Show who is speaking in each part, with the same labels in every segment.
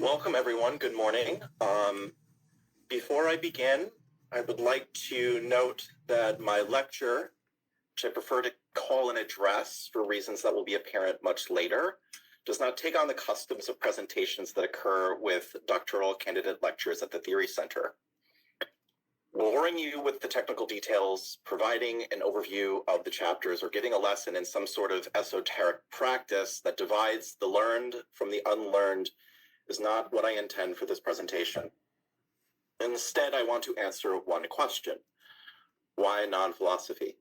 Speaker 1: Welcome, everyone. Good morning. Before I begin, I would like to note that my lecture, which I prefer to call an address for reasons that will be apparent much later, does not take on the customs of presentations that occur with doctoral candidate lectures at the Theory Center. Boring you with the technical details, providing an overview of the chapters, or giving a lesson in some sort of esoteric practice that divides the learned from the unlearned is not what I intend for this presentation. Instead, I want to answer one question: why non-philosophy?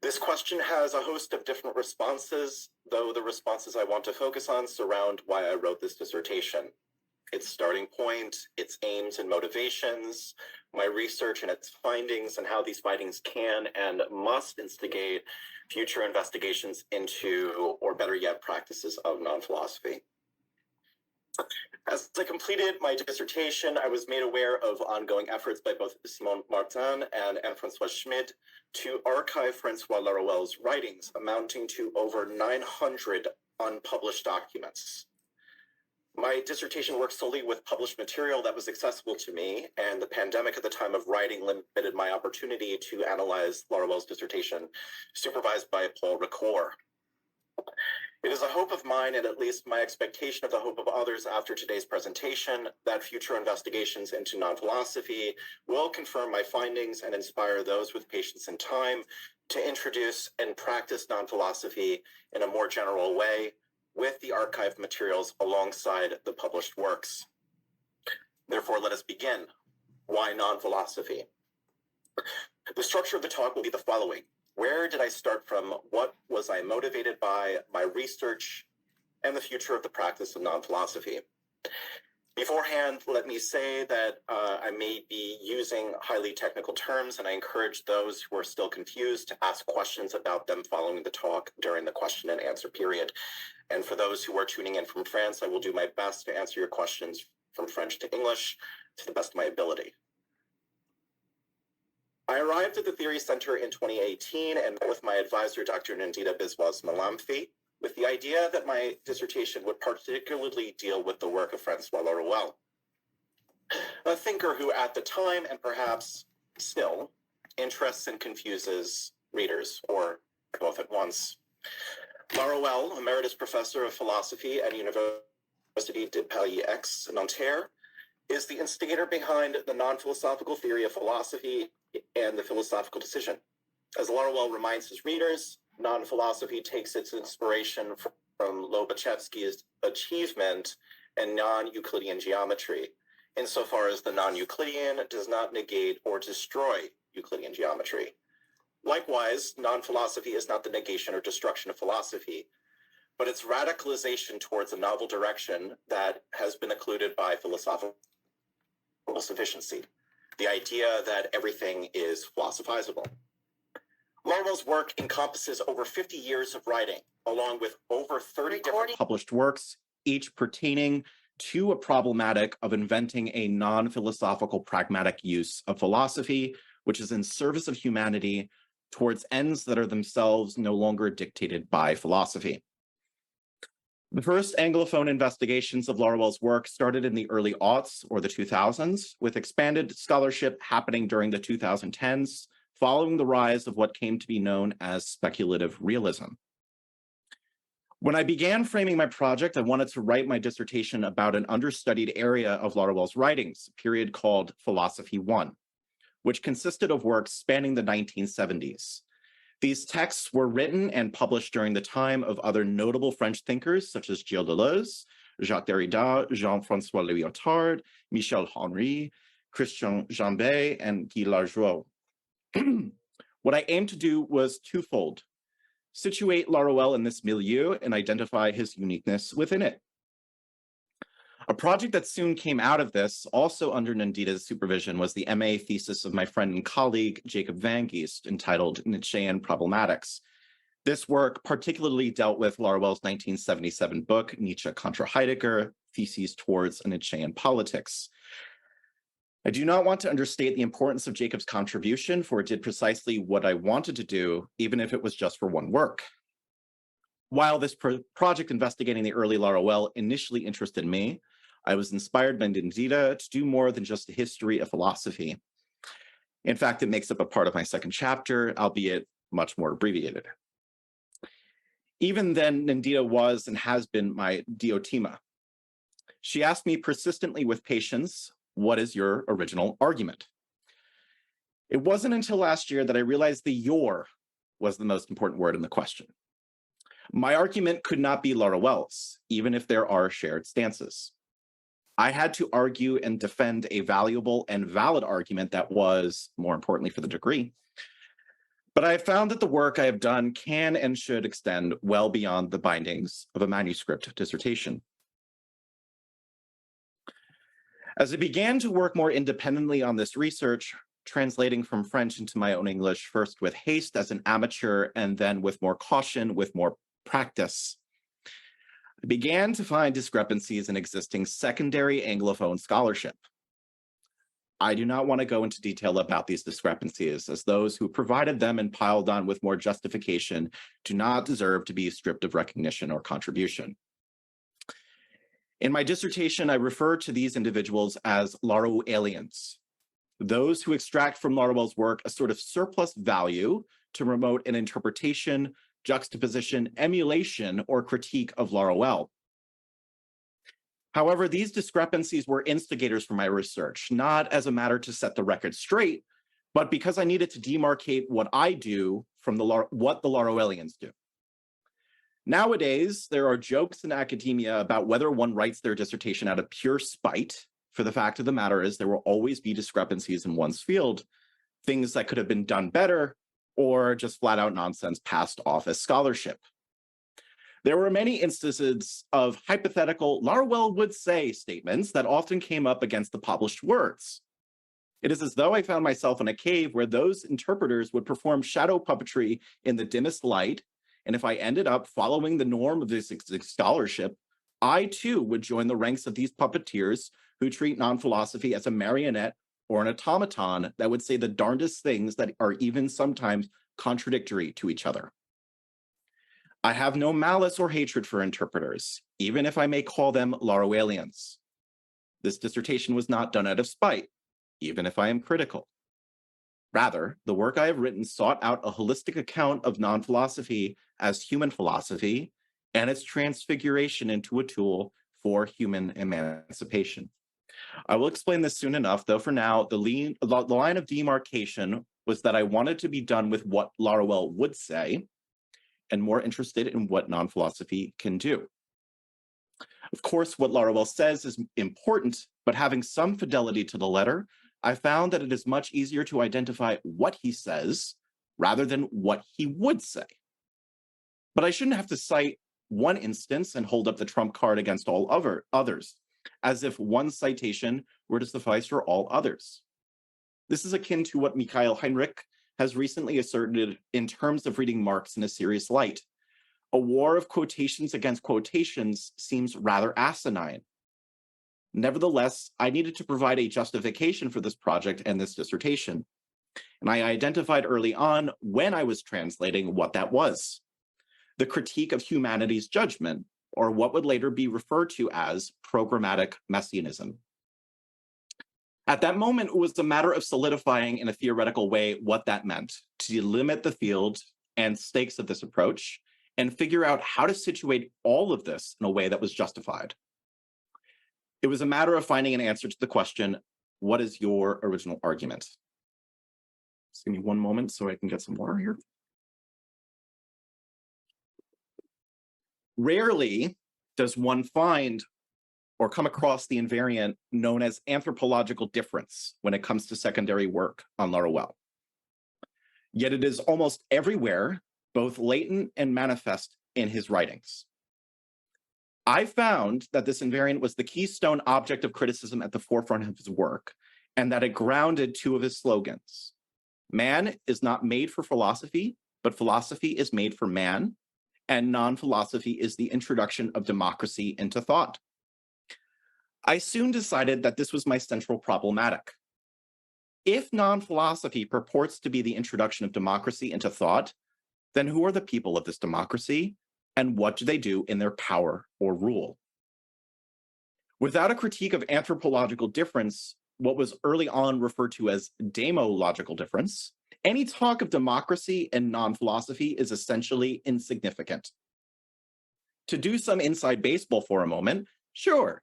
Speaker 1: This question has a host of different responses, though the responses I want to focus on surround why I wrote this dissertation. Its starting point, its aims and motivations, my research and its findings, and how these findings can and must instigate future investigations into, or better yet, practices of non-philosophy. As I completed my dissertation, I was made aware of ongoing efforts by both Simon Martin and Anne-Françoise Schmid to archive Francois Laruelle's writings, amounting to over 900 unpublished documents. My dissertation worked solely with published material that was accessible to me, and the pandemic at the time of writing limited my opportunity to analyze Laruelle's dissertation, supervised by Paul Ricoeur. It is a hope of mine, and at least my expectation of the hope of others after today's presentation, that future investigations into non-philosophy will confirm my findings and inspire those with patience and time to introduce and practice non-philosophy in a more general way with the archived materials alongside the published works. Therefore, let us begin. Why non-philosophy? The structure of the talk will be the following. Where did I start from? What was I motivated by? My research and the future of the practice of non-philosophy. Beforehand, let me say that I may be using highly technical terms, and I encourage those who are still confused to ask questions about them following the talk during the question and answer period. And for those who are tuning in from France, I will do my best to answer your questions from French to English to the best of my ability. I arrived at the Theory Center in 2018 and met with my advisor, Dr. Nandita Biswas-Malamfi, with the idea that my dissertation would particularly deal with the work of Francois Laruelle, a thinker who at the time, and perhaps still, interests and confuses readers, or both at once. Laruelle, emeritus professor of philosophy at Université de Paris X, Nanterre, is the instigator behind the non-philosophical theory of philosophy and the philosophical decision. As Laruelle reminds his readers, non-philosophy takes its inspiration from Lobachevsky's achievement and non-Euclidean geometry, insofar as the non-Euclidean does not negate or destroy Euclidean geometry. Likewise, non-philosophy is not the negation or destruction of philosophy, but its radicalization towards a novel direction that has been occluded by philosophical sufficiency, the idea that everything is philosophizable. Laruelle's work encompasses over 50 years of writing, along with over 30 different published works, each pertaining to a problematic of inventing a non-philosophical pragmatic use of philosophy, which is in service of humanity towards ends that are themselves no longer dictated by philosophy. The first Anglophone investigations of Laruelle's work started in the early aughts, or the 2000s, with expanded scholarship happening during the 2010s, following the rise of what came to be known as speculative realism. When I began framing my project, I wanted to write my dissertation about an understudied area of Laruelle's writings, a period called Philosophy 1, which consisted of works spanning the 1970s. These texts were written and published during the time of other notable French thinkers such as Gilles Deleuze, Jacques Derrida, Jean-François Lyotard, Michel Henry, Christian Jambet, and Guy Largeau. What I aimed to do was twofold: situate Laruelle in this milieu and identify his uniqueness within it. A project that soon came out of this, also under Nandita's supervision, was the MA thesis of my friend and colleague, Jacob Van Geest, entitled Nietzschean Problematics. This work particularly dealt with Laruelle's 1977 book, Nietzsche contra Heidegger, Theses Towards a Nietzschean Politics. I do not want to understate the importance of Jacob's contribution, for it did precisely what I wanted to do, even if it was just for one work. While this project investigating the early Laruelle initially interested me,
Speaker 2: I was inspired by Ndida to do more than just a history of philosophy. In fact, it makes up a part of my second chapter, albeit much more abbreviated. Even then, Ndida was and has been my diotima. She asked me persistently with patience, what is your original argument? It wasn't until last year that I realized the your was the most important word in the question. My argument could not be Laruelle's, even if there are shared stances. I had to argue and defend a valuable and valid argument that was, more importantly for the degree. But I have found that the work I have done can and should extend well beyond the bindings of a manuscript dissertation. As I began to work more independently on this research, translating from French into my own English, first with haste as an amateur, and then with more caution, with more practice, I began to find discrepancies in existing secondary Anglophone scholarship. I do not want to go into detail about these discrepancies, as those who provided them and piled on with more justification do not deserve to be stripped of recognition or contribution. In my dissertation, I refer to these individuals as Laruellians, those who extract from Laruelle's work a sort of surplus value to promote an interpretation, juxtaposition, emulation, or critique of Laruelle. However, these discrepancies were instigators for my research, not as a matter to set the record straight, but because I needed to demarcate what I do from what the Laruellians do. Nowadays, there are jokes in academia about whether one writes their dissertation out of pure spite. For the fact of the matter is there will always be discrepancies in one's field, things that could have been done better, or just flat out nonsense passed off as scholarship. There were many instances of hypothetical Laruelle would say statements that often came up against the published words. It is as though I found myself in a cave where those interpreters would perform shadow puppetry in the dimmest light, and if I ended up following the norm of this scholarship, I too would join the ranks of these puppeteers who treat non-philosophy as a marionette or an automaton that would say the darndest things that are even sometimes contradictory to each other. I have no malice or hatred for interpreters, even if I may call them Laruellians. This dissertation was not done out of spite, even if I am critical. Rather, the work I have written sought out a holistic account of non-philosophy as human philosophy and its transfiguration into a tool for human emancipation. I will explain this soon enough, though for now, the line of demarcation was that I wanted to be done with what Laruelle would say and more interested in what non-philosophy can do. Of course, what Laruelle says is important, but having some fidelity to the letter, I found that it is much easier to identify what he says rather than what he would say. But I shouldn't have to cite one instance and hold up the trump card against all others, as if one citation were to suffice for all others. This is akin to what Mikhail Heinrich has recently asserted in terms of reading Marx in a serious light. A war of quotations against quotations seems rather asinine. Nevertheless, I needed to provide a justification for this project and this dissertation, and I identified early on when I was translating what that was: the critique of humanity's judgment, or what would later be referred to as programmatic messianism. At that moment, it was a matter of solidifying in a theoretical way what that meant, to delimit the field and stakes of this approach, and figure out how to situate all of this in a way that was justified. It was a matter of finding an answer to the question, what is your original argument? Just give me one moment so I can get some water here. Rarely does one find or come across the invariant known as anthropological difference when it comes to secondary work on Laruelle. Yet it is almost everywhere, both latent and manifest in his writings. I found that this invariant was the keystone object of criticism at the forefront of his work, and that it grounded two of his slogans. Man is not made for philosophy, but philosophy is made for man, and non-philosophy is the introduction of democracy into thought. I soon decided that this was my central problematic. If non-philosophy purports to be the introduction of democracy into thought, then who are the people of this democracy, and what do they do in their power or rule? Without a critique of anthropological difference, what was early on referred to as demological difference, any talk of democracy and non-philosophy is essentially insignificant. To do some inside baseball for a moment, sure,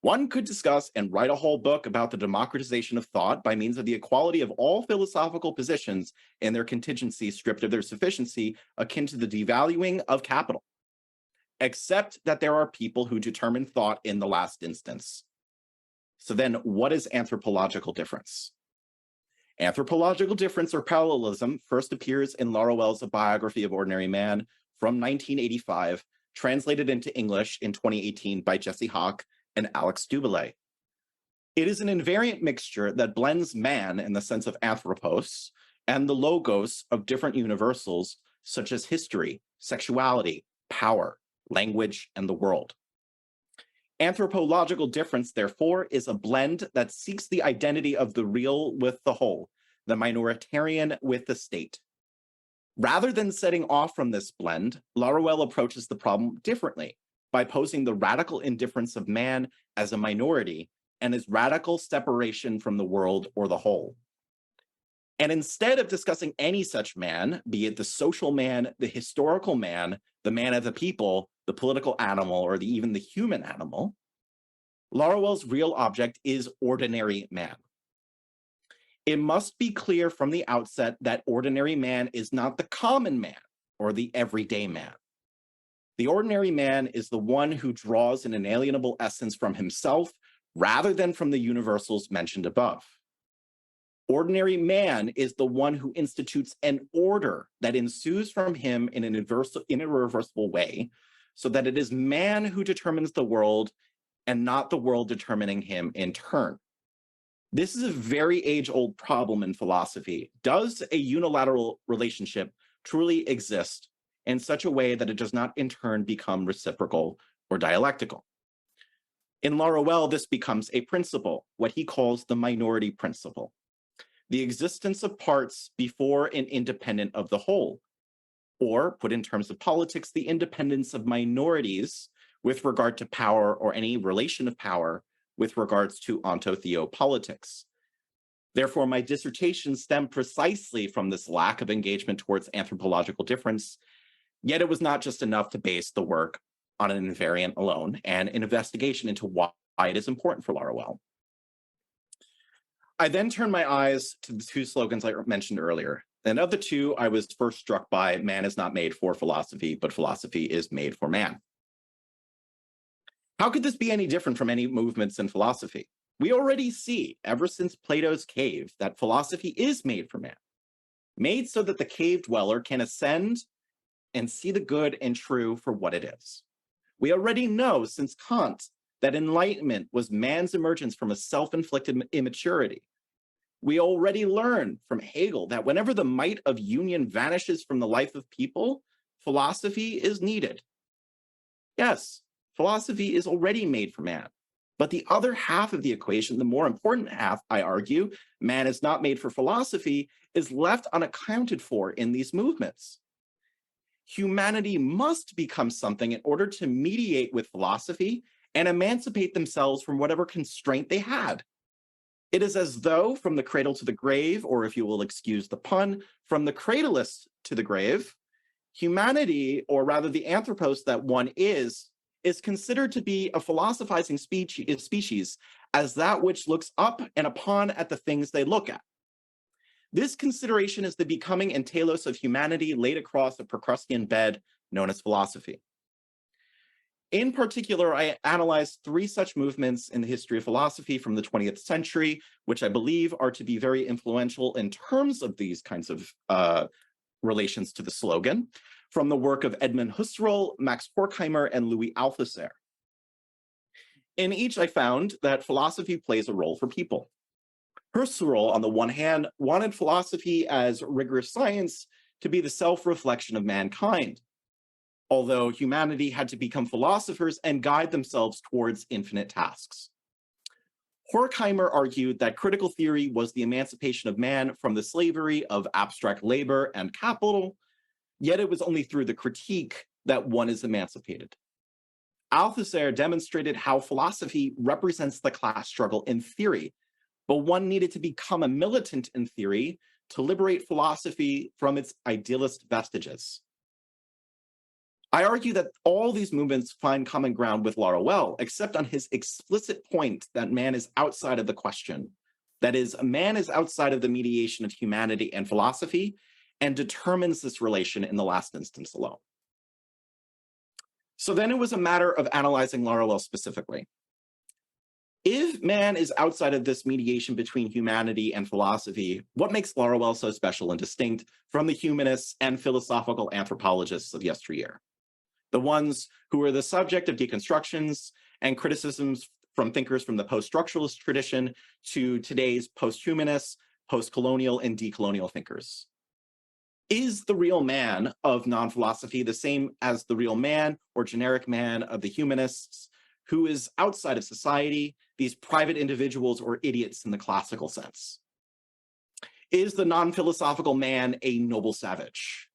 Speaker 2: one could discuss and write a whole book about the democratization of thought by means of the equality of all philosophical positions and their contingency stripped of their sufficiency, akin to the devaluing of capital. Except that there are people who determine thought in the last instance. So then, what is anthropological difference? Anthropological difference or parallelism first appears in Laruelle's A Biography of Ordinary Man from 1985, translated into English in 2018 by Jesse Hawk and Alex Dubélé. It is an invariant mixture that blends man in the sense of anthropos and the logos of different universals such as history, sexuality, power, language, and the world. Anthropological difference, therefore, is a blend that seeks the identity of the real with the whole, the minoritarian with the state. Rather than setting off from this blend, Laruelle approaches the problem differently by posing the radical indifference of man as a minority and his radical separation from the world or the whole. And instead of discussing any such man, be it the social man, the historical man, the man of the people, the political animal, or even the human animal, Laruelle's real object is ordinary man. It must be clear from the outset that ordinary man is not the common man or the everyday man. The ordinary man is the one who draws an inalienable essence from himself rather than from the universals mentioned above. Ordinary man is the one who institutes an order that ensues from him in an irreversible way, so that it is man who determines the world and not the world determining him in turn. This is a very age-old problem in philosophy. Does a unilateral relationship truly exist in such a way that it does not in turn become reciprocal or dialectical? In Laruelle, this becomes a principle, what he calls the minority principle. The existence of parts before and independent of the whole, or put in terms of politics, the independence of minorities with regard to power or any relation of power with regards to ontotheopolitics. Therefore, my dissertation stemmed precisely from this lack of engagement towards anthropological difference, yet it was not just enough to base the work on an invariant alone and an investigation into why it is important for Laruelle. I then turned my eyes to the two slogans I mentioned earlier. And of the two, I was first struck by man is not made for philosophy, but philosophy is made for man. How could this be any different from any movements in philosophy? We already see, ever since Plato's cave, that philosophy is made for man, made so that the cave dweller can ascend and see the good and true for what it is. We already know since Kant that enlightenment was man's emergence from a self-inflicted immaturity. We already learn from Hegel that whenever the might of union vanishes from the life of people, philosophy is needed. Yes, philosophy is already made for man. But the other half of the equation, the more important half, I argue, man is not made for philosophy, is left unaccounted for in these movements. Humanity must become something in order to mediate with philosophy and emancipate themselves from whatever constraint they had. It is as though from the cradle to the grave, or if you will excuse the pun, from the cradleist to the grave, humanity, or rather the anthropos that one is considered to be a philosophizing species as that which looks up and upon at the things they look at. This consideration is the becoming and telos of humanity laid across a Procrustean bed known as philosophy. In particular, I analyzed three such movements in the history of philosophy from the 20th century, which I believe are to be very influential in terms of these kinds of relations to the slogan, from the work of Edmund Husserl, Max Horkheimer, and Louis Althusser. In each, I found that philosophy plays a role for people. Husserl, on the one hand, wanted philosophy as rigorous science to be the self-reflection of mankind, although humanity had to become philosophers and guide themselves towards infinite tasks. Horkheimer argued that critical theory was the emancipation of man from the slavery of abstract labor and capital, yet it was only through the critique that one is emancipated. Althusser demonstrated how philosophy represents the class struggle in theory, but one needed to become a militant in theory to liberate philosophy from its idealist vestiges. I argue that all these movements find common ground with Laruelle, except on his explicit point that man is outside of the question. That is, man is outside of the mediation of humanity and philosophy and determines this relation in the last instance alone. So then it was a matter of analyzing Laruelle specifically. If man is outside of this mediation between humanity and philosophy, what makes Laruelle so special and distinct from the humanists and philosophical anthropologists of yesteryear? The ones who were the subject of deconstructions and criticisms from thinkers from the post-structuralist tradition to today's post-humanist, post-colonial, and decolonial thinkers. Is the real man of non-philosophy the same as the real man or generic man of the humanists, who is outside of society, these private individuals or idiots in the classical sense? Is the non-philosophical man a noble savage?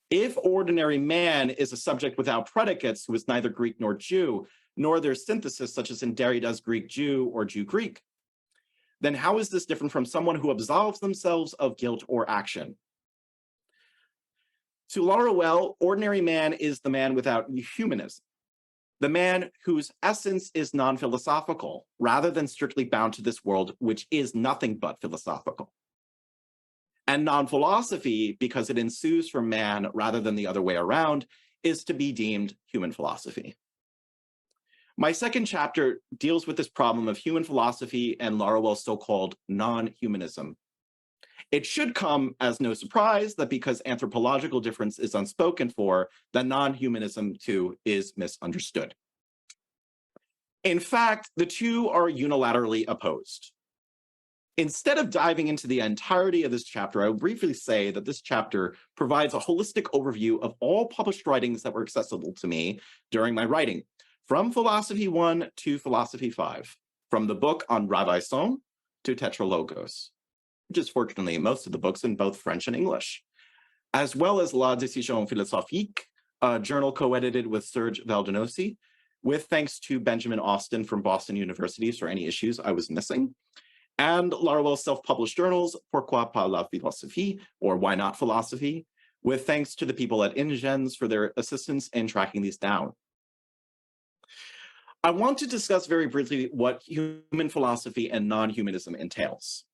Speaker 2: If ordinary man is a subject without predicates who is neither Greek nor Jew, nor their synthesis such as in Derrida's Greek-Jew or Jew-Greek, then how is this different from someone who absolves themselves of guilt or action? To Laruelle, ordinary man is the man without humanism, the man whose essence is non-philosophical, rather than strictly bound to this world, which is nothing but philosophical. And non-philosophy, because it ensues from man rather than the other way around, is to be deemed human philosophy. My second chapter deals with this problem of human philosophy and Laruelle's so-called non-humanism. It should come as no surprise that because anthropological difference is unspoken for, that non-humanism too is misunderstood. In fact, the two are unilaterally opposed. Instead of diving into the entirety of this chapter, I will briefly say that this chapter provides a holistic overview of all published writings that were accessible to me during my writing, from Philosophy 1 to Philosophy 5, from the book on Ravaison to Tetralogos, which is fortunately most of the books in both French and English, as well as La Décision Philosophique, a journal co-edited with Serge Valdenosi, with thanks to Benjamin Austin from Boston University for any issues I was missing, and Laruelle's self-published journals, Pourquoi pas la philosophie, or Why Not Philosophy, with thanks to the people at InGens for their assistance in tracking these down. I want to discuss very briefly what human philosophy and non-humanism entails.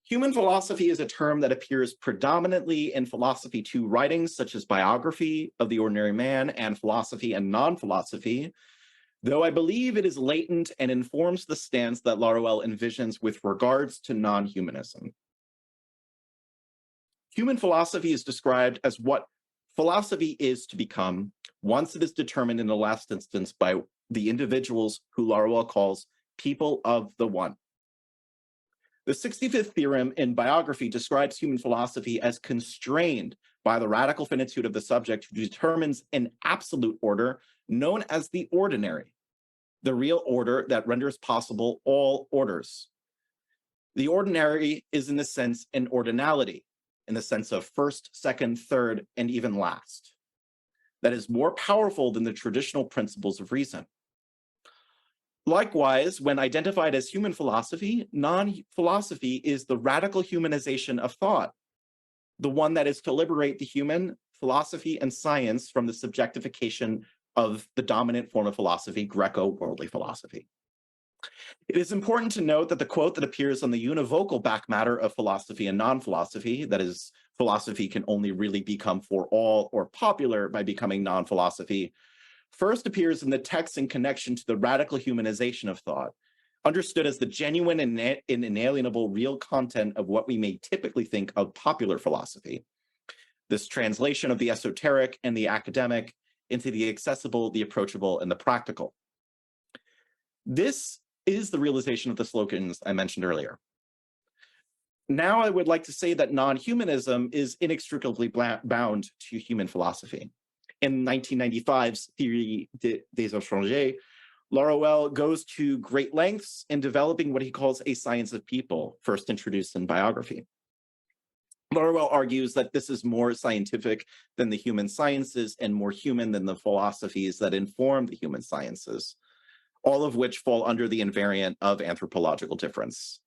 Speaker 2: Human philosophy is a term that appears predominantly in Philosophy 2 writings, such as Biography of the Ordinary Man and Philosophy and Non-Philosophy, though I believe it is latent and informs the stance that Laruelle envisions with regards to non-humanism. Human philosophy is described as what philosophy is to become once it is determined in the last instance by the individuals who Laruelle calls people of the one. The 65th theorem in Biography describes human philosophy as constrained by the radical finitude of the subject who determines an absolute order known as the ordinary, the real order that renders possible all orders. The ordinary is in this sense an ordinality, in the sense of first, second, third, and even last, that is more powerful than the traditional principles of reason. Likewise, when identified as human philosophy, non-philosophy is the radical humanization of thought, the one that is to liberate the human, philosophy, and science from the subjectification of the dominant form of philosophy, Greco-worldly philosophy. It is important to note that the quote that appears on the univocal back matter of Philosophy and Non-Philosophy, that is, philosophy can only really become for all or popular by becoming non-philosophy, first appears in the text in connection to the radical humanization of thought, understood as the genuine and inalienable real content of what we may typically think of popular philosophy. This translation of the esoteric and the academic into the accessible, the approachable, and the practical. This is the realization of the slogans I mentioned earlier. Now I would like to say that non-humanism is inextricably bound to human philosophy. In 1995's Theory des Étrangers, Laruelle goes to great lengths in developing what he calls a science of people, first introduced in Biography. Laruelle argues that this is more scientific than the human sciences and more human than the philosophies that inform the human sciences, all of which fall under the invariant of anthropological difference.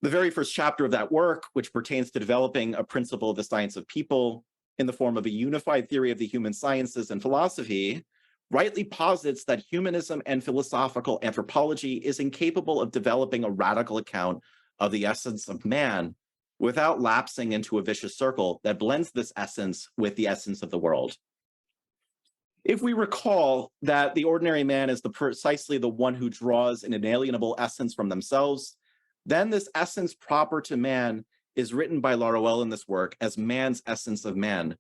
Speaker 2: The very first chapter of that work, which pertains to developing a principle of the science of people in the form of a unified theory of the human sciences and philosophy, rightly posits that humanism and philosophical anthropology is incapable of developing a radical account of the essence of man without lapsing into a vicious circle that blends this essence with the essence of the world. If we recall that the ordinary man is precisely the one who draws an inalienable essence from themselves, then this essence proper to man is written by Laruelle in this work as man's essence of man.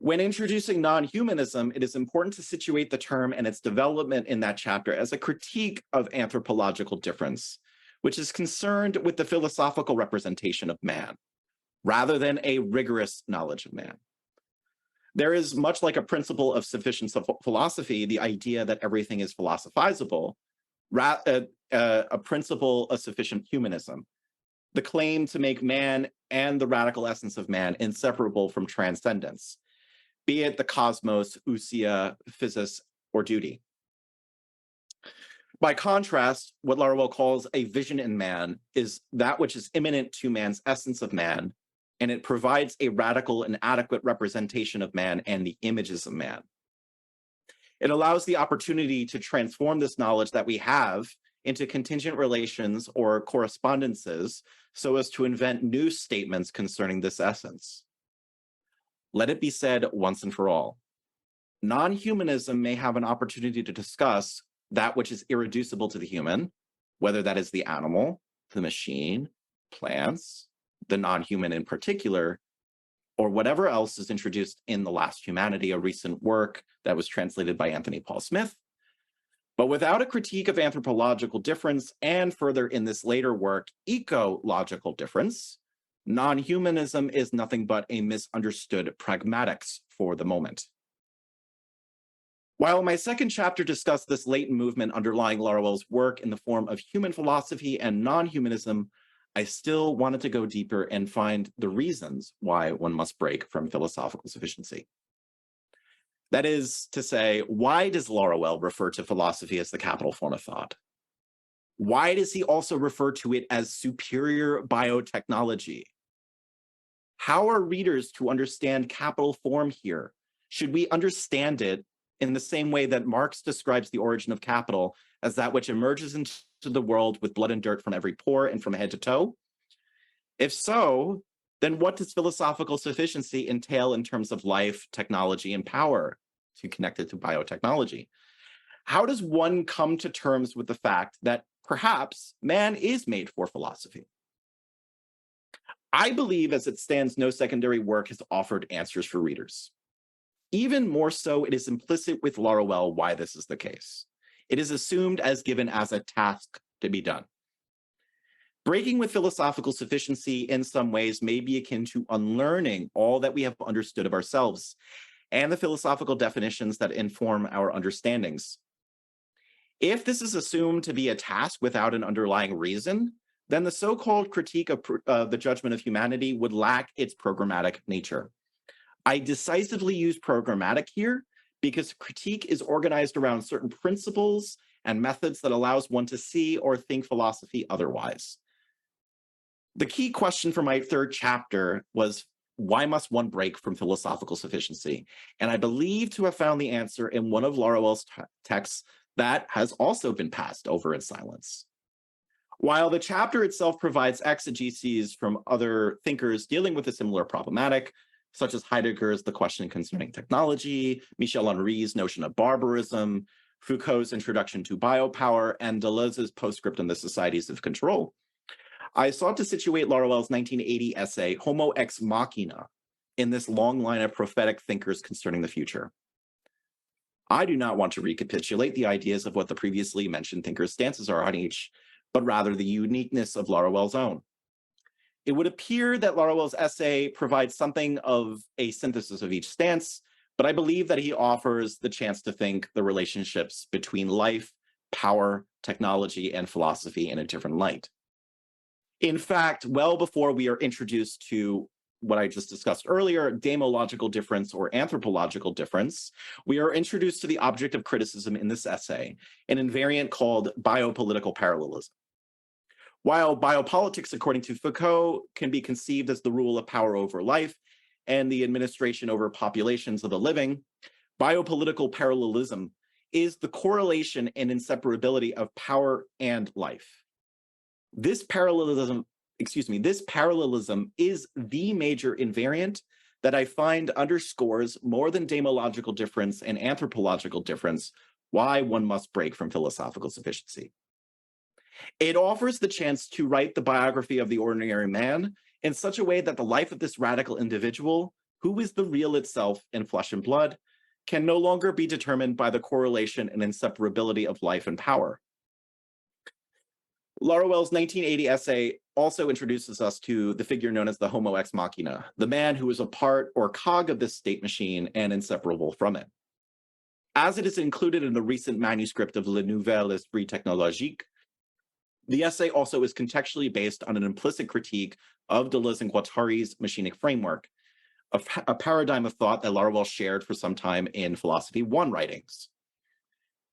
Speaker 2: When introducing non-humanism, it is important to situate the term and its development in that chapter as a critique of anthropological difference, which is concerned with the philosophical representation of man, rather than a rigorous knowledge of man. There is, much like a principle of sufficient philosophy, the idea that everything is philosophizable, a principle of sufficient humanism, the claim to make man and the radical essence of man inseparable from transcendence, be it the cosmos, ousia, physis, or duty. By contrast, what Laruelle calls a vision in man is that which is immanent to man's essence of man, and it provides a radical and adequate representation of man and the images of man. It allows the opportunity to transform this knowledge that we have into contingent relations or correspondences so as to invent new statements concerning this essence. Let it be said once and for all, non-humanism may have an opportunity to discuss that which is irreducible to the human, whether that is the animal, the machine, plants, the non-human in particular, or whatever else is introduced in The Last Humanity, a recent work that was translated by Anthony Paul Smith. But without a critique of anthropological difference, and further in this later work, ecological difference, non-humanism is nothing but a misunderstood pragmatics for the moment. While my second chapter discussed this latent movement underlying Laruelle's work in the form of human philosophy and non-humanism, I still wanted to go deeper and find the reasons why one must break from philosophical sufficiency. That is to say, why does Laruelle refer to philosophy as the capital form of thought? Why does he also refer to it as superior biotechnology? How are readers to understand capital form here? Should we understand it in the same way that Marx describes the origin of capital as that which emerges into the world with blood and dirt from every pore and from head to toe? If so, then what does philosophical sufficiency entail in terms of life, technology, and power, to connect it to biotechnology? How does one come to terms with the fact that perhaps man is made for philosophy? I believe, as it stands, no secondary work has offered answers for readers. Even more so, it is implicit with Laruelle why this is the case. It is assumed as given as a task to be done. Breaking with philosophical sufficiency in some ways may be akin to unlearning all that we have understood of ourselves and the philosophical definitions that inform our understandings. If this is assumed to be a task without an underlying reason, then the so-called critique of the judgment of humanity would lack its programmatic nature. I decisively use programmatic here because critique is organized around certain principles and methods that allows one to see or think philosophy otherwise. The key question for my third chapter was, why must one break from philosophical sufficiency? And I believe to have found the answer in one of Laruelle's texts that has also been passed over in silence. While the chapter itself provides exegeses from other thinkers dealing with a similar problematic, such as Heidegger's The Question Concerning Technology, Michel Henry's notion of barbarism, Foucault's Introduction to Biopower, and Deleuze's Postscript on the Societies of Control, I sought to situate Laruelle's 1980 essay, Homo Ex Machina, in this long line of prophetic thinkers concerning the future. I do not want to recapitulate the ideas of what the previously mentioned thinkers' stances are on each, but rather the uniqueness of Laruelle's own. It would appear that Laruelle's essay provides something of a synthesis of each stance, but I believe that he offers the chance to think the relationships between life, power, technology, and philosophy in a different light. In fact, well before we are introduced to what I just discussed earlier, demological difference or anthropological difference, we are introduced to the object of criticism in this essay, an invariant called biopolitical parallelism. While biopolitics, according to Foucault, can be conceived as the rule of power over life and the administration over populations of the living, biopolitical parallelism is the correlation and inseparability of power and life. This parallelism is the major invariant that I find underscores more than demological difference and anthropological difference why one must break from philosophical sufficiency. It offers the chance to write the biography of the ordinary man in such a way that the life of this radical individual, who is the real itself in flesh and blood, can no longer be determined by the correlation and inseparability of life and power. Laruelle's 1980 essay also introduces us to the figure known as the homo ex machina, the man who is a part or cog of this state machine and inseparable from it. As it is included in the recent manuscript of Le Nouvel Esprit Technologique, the essay also is contextually based on an implicit critique of Deleuze and Guattari's machinic framework, a paradigm of thought that Laruelle shared for some time in Philosophy 1 writings.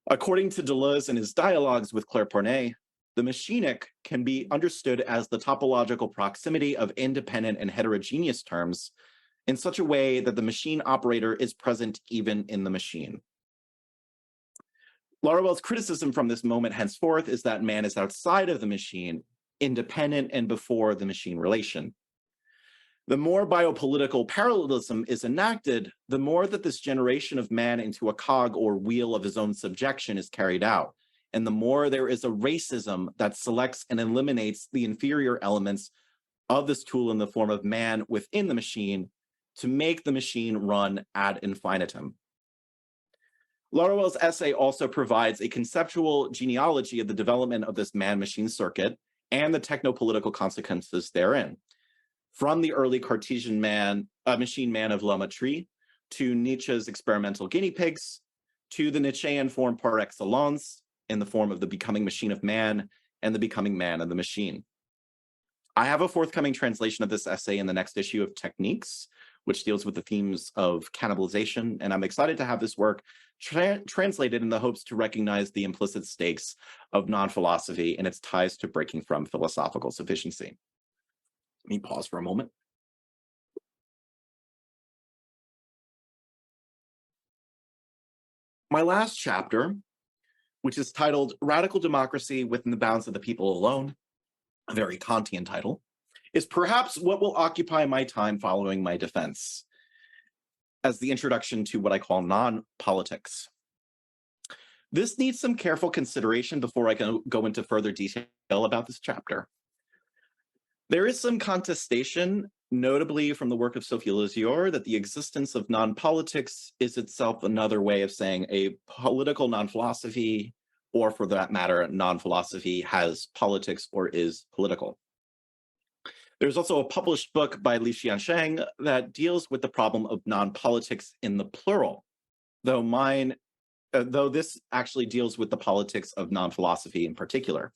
Speaker 2: According to Deleuze and his dialogues with Claire Pornet, the machinic can be understood as the topological proximity of independent and heterogeneous terms in such a way that the machine operator is present even in the machine. Laruelle's criticism from this moment henceforth is that man is outside of the machine, independent and before the machine relation. The more biopolitical parallelism is enacted, the more that this generation of man into a cog or wheel of his own subjection is carried out, and the more there is a racism that selects and eliminates the inferior elements of this tool in the form of man within the machine to make the machine run ad infinitum. Laruelle's essay also provides a conceptual genealogy of the development of this man-machine circuit and the technopolitical consequences therein, from the early Cartesian machine man of La Mettrie, to Nietzsche's experimental guinea pigs, to the Nietzschean form par excellence in the form of the becoming machine of man and the becoming man of the machine. I have a forthcoming translation of this essay in the next issue of Techniques, which deals with the themes of cannibalization, and I'm excited to have this work translated in the hopes to recognize the implicit stakes of non-philosophy and its ties to breaking from philosophical sufficiency. Let me pause for a moment. My last chapter, which is titled Radical Democracy Within the Bounds of the People Alone, a very Kantian title, is perhaps what will occupy my time following my defense as the introduction to what I call non-politics. This needs some careful consideration before I can go into further detail about this chapter. There is some contestation, notably from the work of Sophie Lazier, that the existence of non-politics is itself another way of saying a political non-philosophy, or for that matter, non-philosophy has politics or is political. There's also a published book by Li Xiansheng that deals with the problem of non-politics in the plural, though this actually deals with the politics of non-philosophy in particular.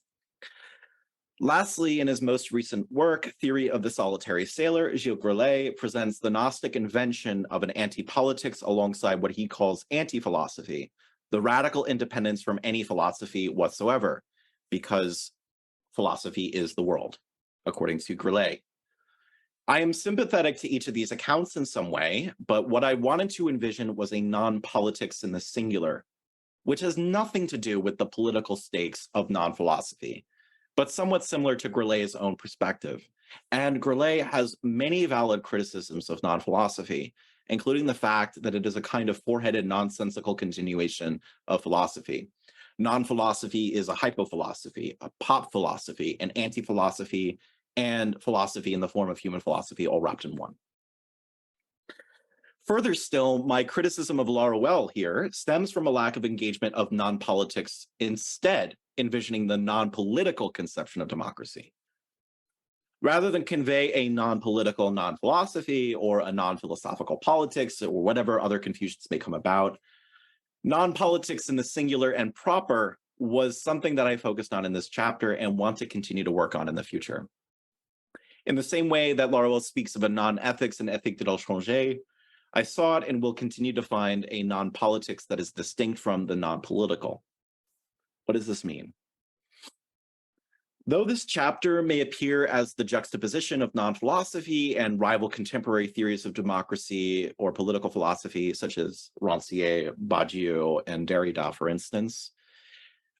Speaker 2: Lastly, in his most recent work, Theory of the Solitary Sailor, Gilles Grillet presents the Gnostic invention of an anti-politics alongside what he calls anti-philosophy, the radical independence from any philosophy whatsoever, because philosophy is the world, according to Grillet. I am sympathetic to each of these accounts in some way, but what I wanted to envision was a non-politics in the singular, which has nothing to do with the political stakes of non-philosophy, but somewhat similar to Grillet's own perspective. And Grillet has many valid criticisms of non-philosophy, including the fact that it is a kind of four-headed nonsensical continuation of philosophy. Non-philosophy is a hypophilosophy, a pop philosophy, an anti-philosophy, and philosophy in the form of human philosophy, all wrapped in one. Further still, my criticism of Laruelle here stems from a lack of engagement of non-politics, instead envisioning the non-political conception of democracy. Rather than convey a non-political non-philosophy or a non-philosophical politics or whatever other confusions may come about, non-politics in the singular and proper was something that I focused on in this chapter and want to continue to work on in the future. In the same way that Laruelle speaks of a non-ethics and éthique de l'étranger, I sought and will continue to find a non-politics that is distinct from the non-political. What does this mean? Though this chapter may appear as the juxtaposition of non-philosophy and rival contemporary theories of democracy or political philosophy, such as Rancière, Badiou, and Derrida, for instance,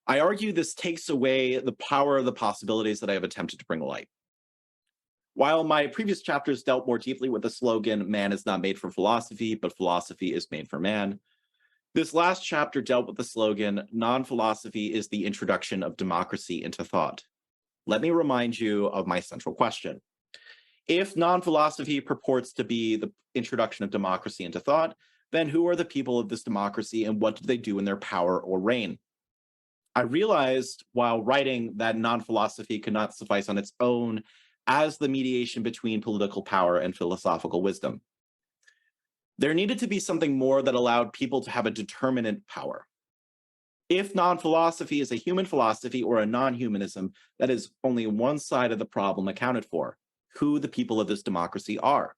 Speaker 2: I argue this takes away the power of the possibilities that I have attempted to bring light. While my previous chapters dealt more deeply with the slogan, man is not made for philosophy, but philosophy is made for man, this last chapter dealt with the slogan, non-philosophy is the introduction of democracy into thought. Let me remind you of my central question. If non-philosophy purports to be the introduction of democracy into thought, then who are the people of this democracy and what do they do in their power or reign? I realized while writing that non-philosophy could not suffice on its own as the mediation between political power and philosophical wisdom. There needed to be something more that allowed people to have a determinant power. If non-philosophy is a human philosophy or a non-humanism, that is only one side of the problem accounted for, who the people of this democracy are.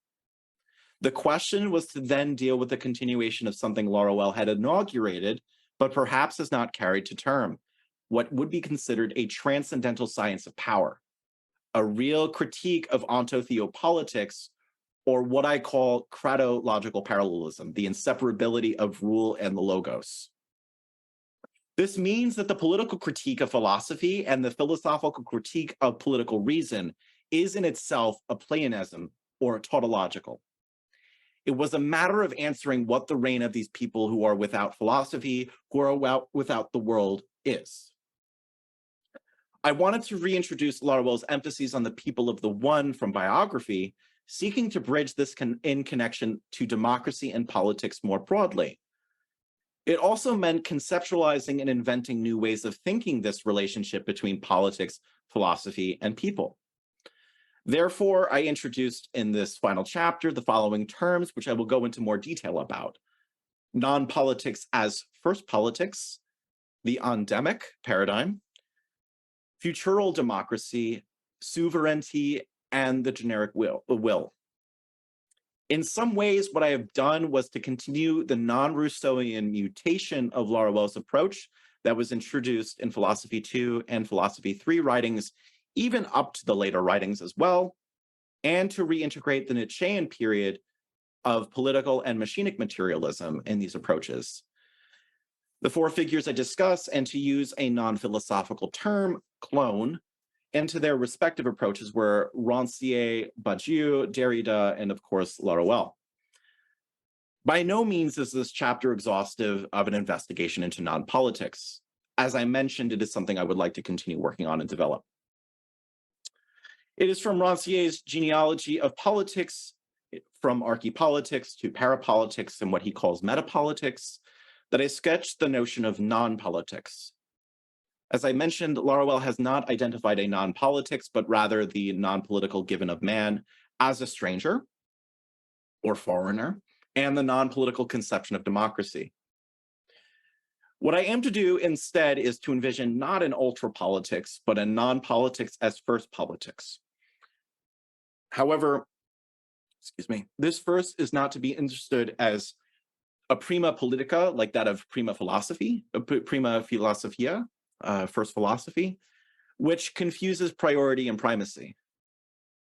Speaker 2: The question was to then deal with the continuation of something Laruelle had inaugurated, but perhaps has not carried to term, what would be considered a transcendental science of power, a real critique of ontotheopolitics, or what I call cratological parallelism, the inseparability of rule and the logos. This means that the political critique of philosophy and the philosophical critique of political reason is in itself a pleonasm or a tautological. It was a matter of answering what the reign of these people who are without philosophy, who are without the world is. I wanted to reintroduce Laruelle's emphasis on the people of the one from biography, seeking to bridge this in connection to democracy and politics more broadly. It also meant conceptualizing and inventing new ways of thinking this relationship between politics, philosophy, and people. Therefore, I introduced in this final chapter the following terms, which I will go into more detail about. Non-politics as first politics, the endemic paradigm, futural democracy, sovereignty, and the generic will. In some ways, what I have done was to continue the non-Rousseauian mutation of Laruelle's approach that was introduced in Philosophy 2 and Philosophy 3 writings, even up to the later writings as well, and to reintegrate the Nietzschean period of political and machinic materialism in these approaches. The four figures I discuss, and to use a non-philosophical term, clone, into their respective approaches were Rancière, Badiou, Derrida, and of course, Laruelle. By no means is this chapter exhaustive of an investigation into non-politics. As I mentioned, it is something I would like to continue working on and develop. It is from Rancière's genealogy of politics, from archaeopolitics to parapolitics and what he calls metapolitics, that I sketched the notion of non-politics. As I mentioned, Laruelle has not identified a non-politics, but rather the non-political given of man as a stranger or foreigner, and the non-political conception of democracy. What I aim to do instead is to envision not an ultra-politics, but a non-politics as first politics. However, this first is not to be understood as a prima politica, like that of prima philosophy, prima philosophia, first philosophy, which confuses priority and primacy.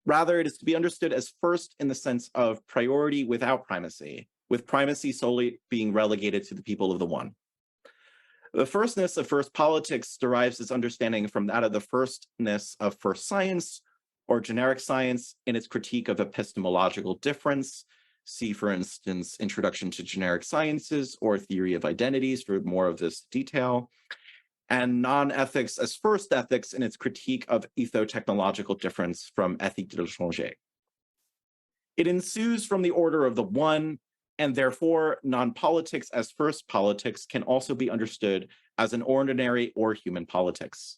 Speaker 2: Rather, it is to be understood as first in the sense of priority without primacy, with primacy solely being relegated to the people of the one. The firstness of first politics derives its understanding from that of the firstness of first science, or generic science, in its critique of epistemological difference. See, for instance, Introduction to Generic Sciences or Theory of Identities for more of this detail. And non-ethics as first ethics in its critique of ethotechnological difference from Éthique de l'étranger. It ensues from the order of the one, and therefore non-politics as first politics can also be understood as an ordinary or human politics.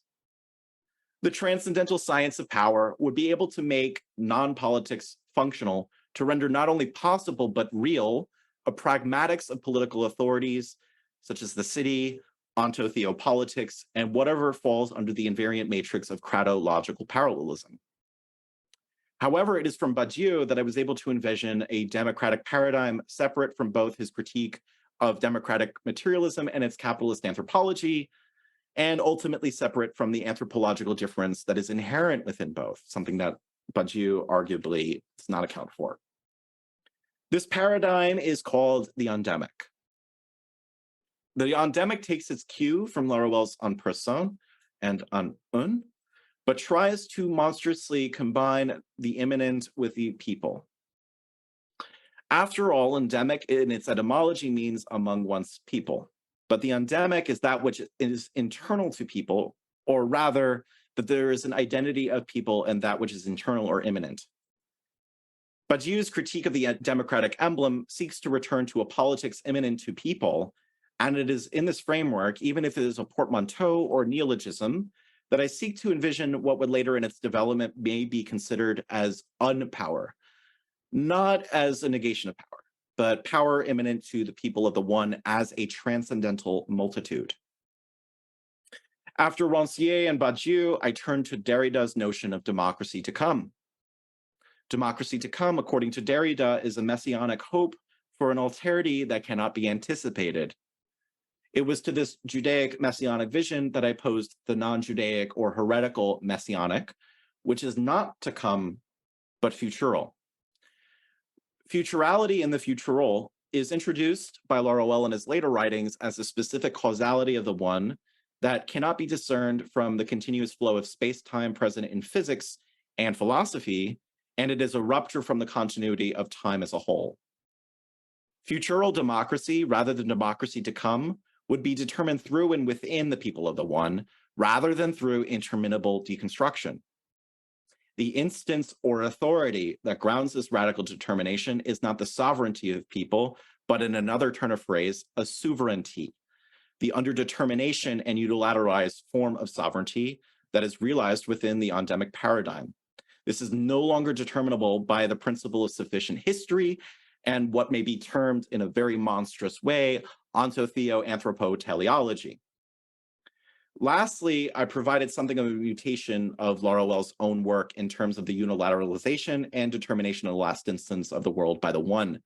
Speaker 2: The transcendental science of power would be able to make non-politics functional to render not only possible but real a pragmatics of political authorities, such as the city, ontotheopolitics, and whatever falls under the invariant matrix of cratological parallelism. However, it is from Badiou that I was able to envision a democratic paradigm separate from both his critique of democratic materialism and its capitalist anthropology, and ultimately separate from the anthropological difference that is inherent within both, something that Badiou arguably does not account for. This paradigm is called the endemic. The endemic takes its cue from Laruelle's en personne and en un, but tries to monstrously combine the immanent with the people. After all, endemic in its etymology means among one's people, but the endemic is that which is internal to people, or rather, that there is an identity of people and that which is internal or immanent. Badiou's critique of the democratic emblem seeks to return to a politics immanent to people, and it is in this framework, even if it is a portmanteau or neologism, that I seek to envision what would later in its development may be considered as unpower, not as a negation of power, but power immanent to the people of the one as a transcendental multitude. After Rancière and Badiou, I turned to Derrida's notion of democracy to come. Democracy to come, according to Derrida, is a messianic hope for an alterity that cannot be anticipated. It was to this Judaic messianic vision that I posed the non-Judaic or heretical messianic, which is not to come, but futural. Futurality in the futural is introduced by Laruelle in his later writings as a specific causality of the one that cannot be discerned from the continuous flow of space-time present in physics and philosophy, and it is a rupture from the continuity of time as a whole. Futural democracy, rather than democracy to come, would be determined through and within the people of the one, rather than through interminable deconstruction. The instance or authority that grounds this radical determination is not the sovereignty of people, but in another turn of phrase, a sovereignty, the underdetermination and unilateralized form of sovereignty that is realized within the endemic paradigm. This is no longer determinable by the principle of sufficient history and what may be termed in a very monstrous way, ontotheoanthropoteleology. Lastly, I provided something of a mutation of Laruelle's own work in terms of the unilateralization and determination of the last instance of the world by the one,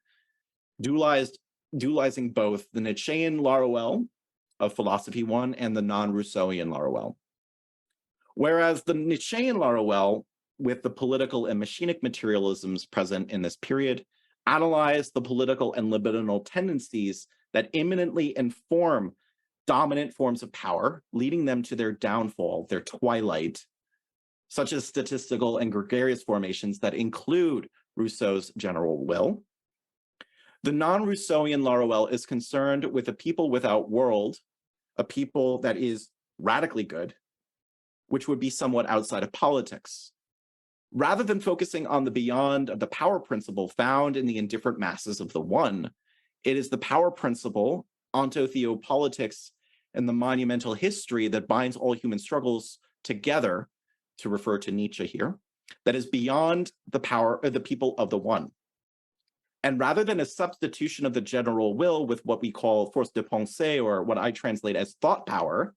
Speaker 2: dualizing both the Nietzschean Laruelle of Philosophy 1 and the non-Rousseauian Laruelle. Whereas the Nietzschean Laruelle, with the political and machinic materialisms present in this period, analyze the political and libidinal tendencies that imminently inform dominant forms of power, leading them to their downfall, their twilight, such as statistical and gregarious formations that include Rousseau's general will. The non-Rousseauian Laruelle is concerned with a people without world, a people that is radically good, which would be somewhat outside of politics. Rather than focusing on the beyond of the power principle found in the indifferent masses of the one, it is the power principle, ontotheopolitics, and the monumental history that binds all human struggles together, to refer to Nietzsche here, that is beyond the power of the people of the one. And rather than a substitution of the general will with what we call force de pensée, or what I translate as thought power,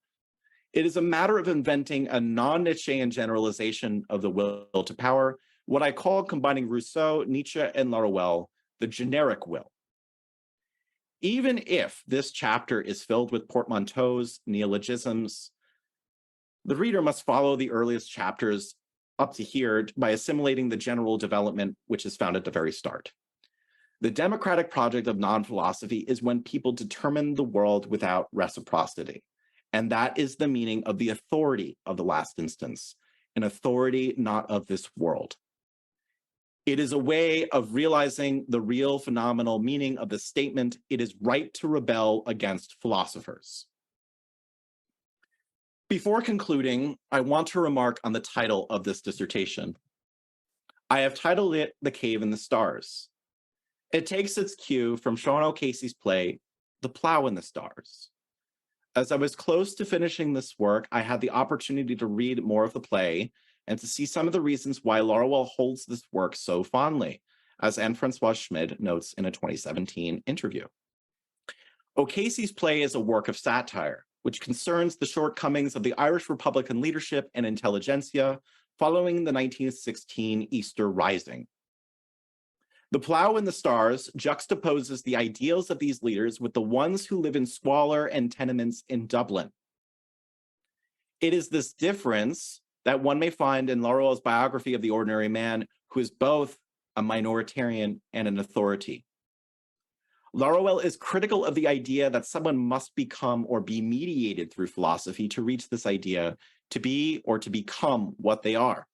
Speaker 2: it is a matter of inventing a non-Nietzschean generalization of the will to power, what I call, combining Rousseau, Nietzsche, and Laruelle, the generic will. Even if this chapter is filled with portmanteaus, neologisms, the reader must follow the earliest chapters up to here by assimilating the general development which is found at the very start. The democratic project of non-philosophy is when people determine the world without reciprocity. And that is the meaning of the authority of the last instance, an authority not of this world. It is a way of realizing the real phenomenal meaning of the statement, it is right to rebel against philosophers. Before concluding, I want to remark on the title of this dissertation. I have titled it The Cave in the Stars. It takes its cue from Sean O'Casey's play, The Plow in the Stars. As I was close to finishing this work, I had the opportunity to read more of the play and to see some of the reasons why Laruelle holds this work so fondly, as Anne-Françoise Schmid notes in a 2017 interview. O'Casey's play is a work of satire, which concerns the shortcomings of the Irish Republican leadership and intelligentsia following the 1916 Easter Rising. The Plough and the Stars juxtaposes the ideals of these leaders with the ones who live in squalor and tenements in Dublin. It is this difference that one may find in Laruel's biography of the ordinary man, who is both a minoritarian and an authority. Laruel is critical of the idea that someone must become or be mediated through philosophy to reach this idea, to be or to become what they are.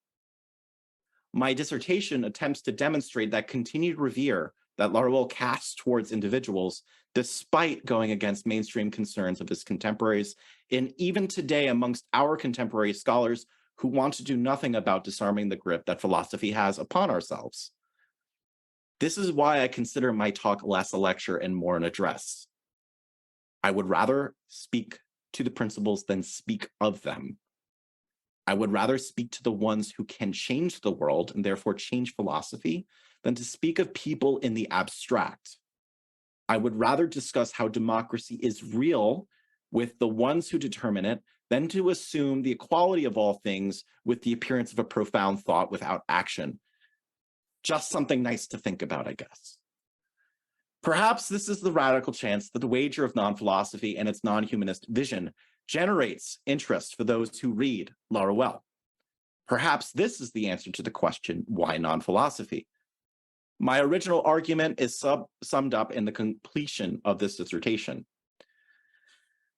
Speaker 2: My dissertation attempts to demonstrate that continued revere that Laruel casts towards individuals, despite going against mainstream concerns of his contemporaries, and even today amongst our contemporary scholars who want to do nothing about disarming the grip that philosophy has upon ourselves. This is why I consider my talk less a lecture and more an address. I would rather speak to the principles than speak of them. I would rather speak to the ones who can change the world and therefore change philosophy than to speak of people in the abstract. I would rather discuss how democracy is real with the ones who determine it than to assume the equality of all things with the appearance of a profound thought without action. Just something nice to think about, I guess. Perhaps this is the radical chance that the wager of non-philosophy and its non-humanist vision generates interest for those who read Laruel. Perhaps this is the answer to the question, why non-philosophy? My original argument is summed up in the completion of this dissertation.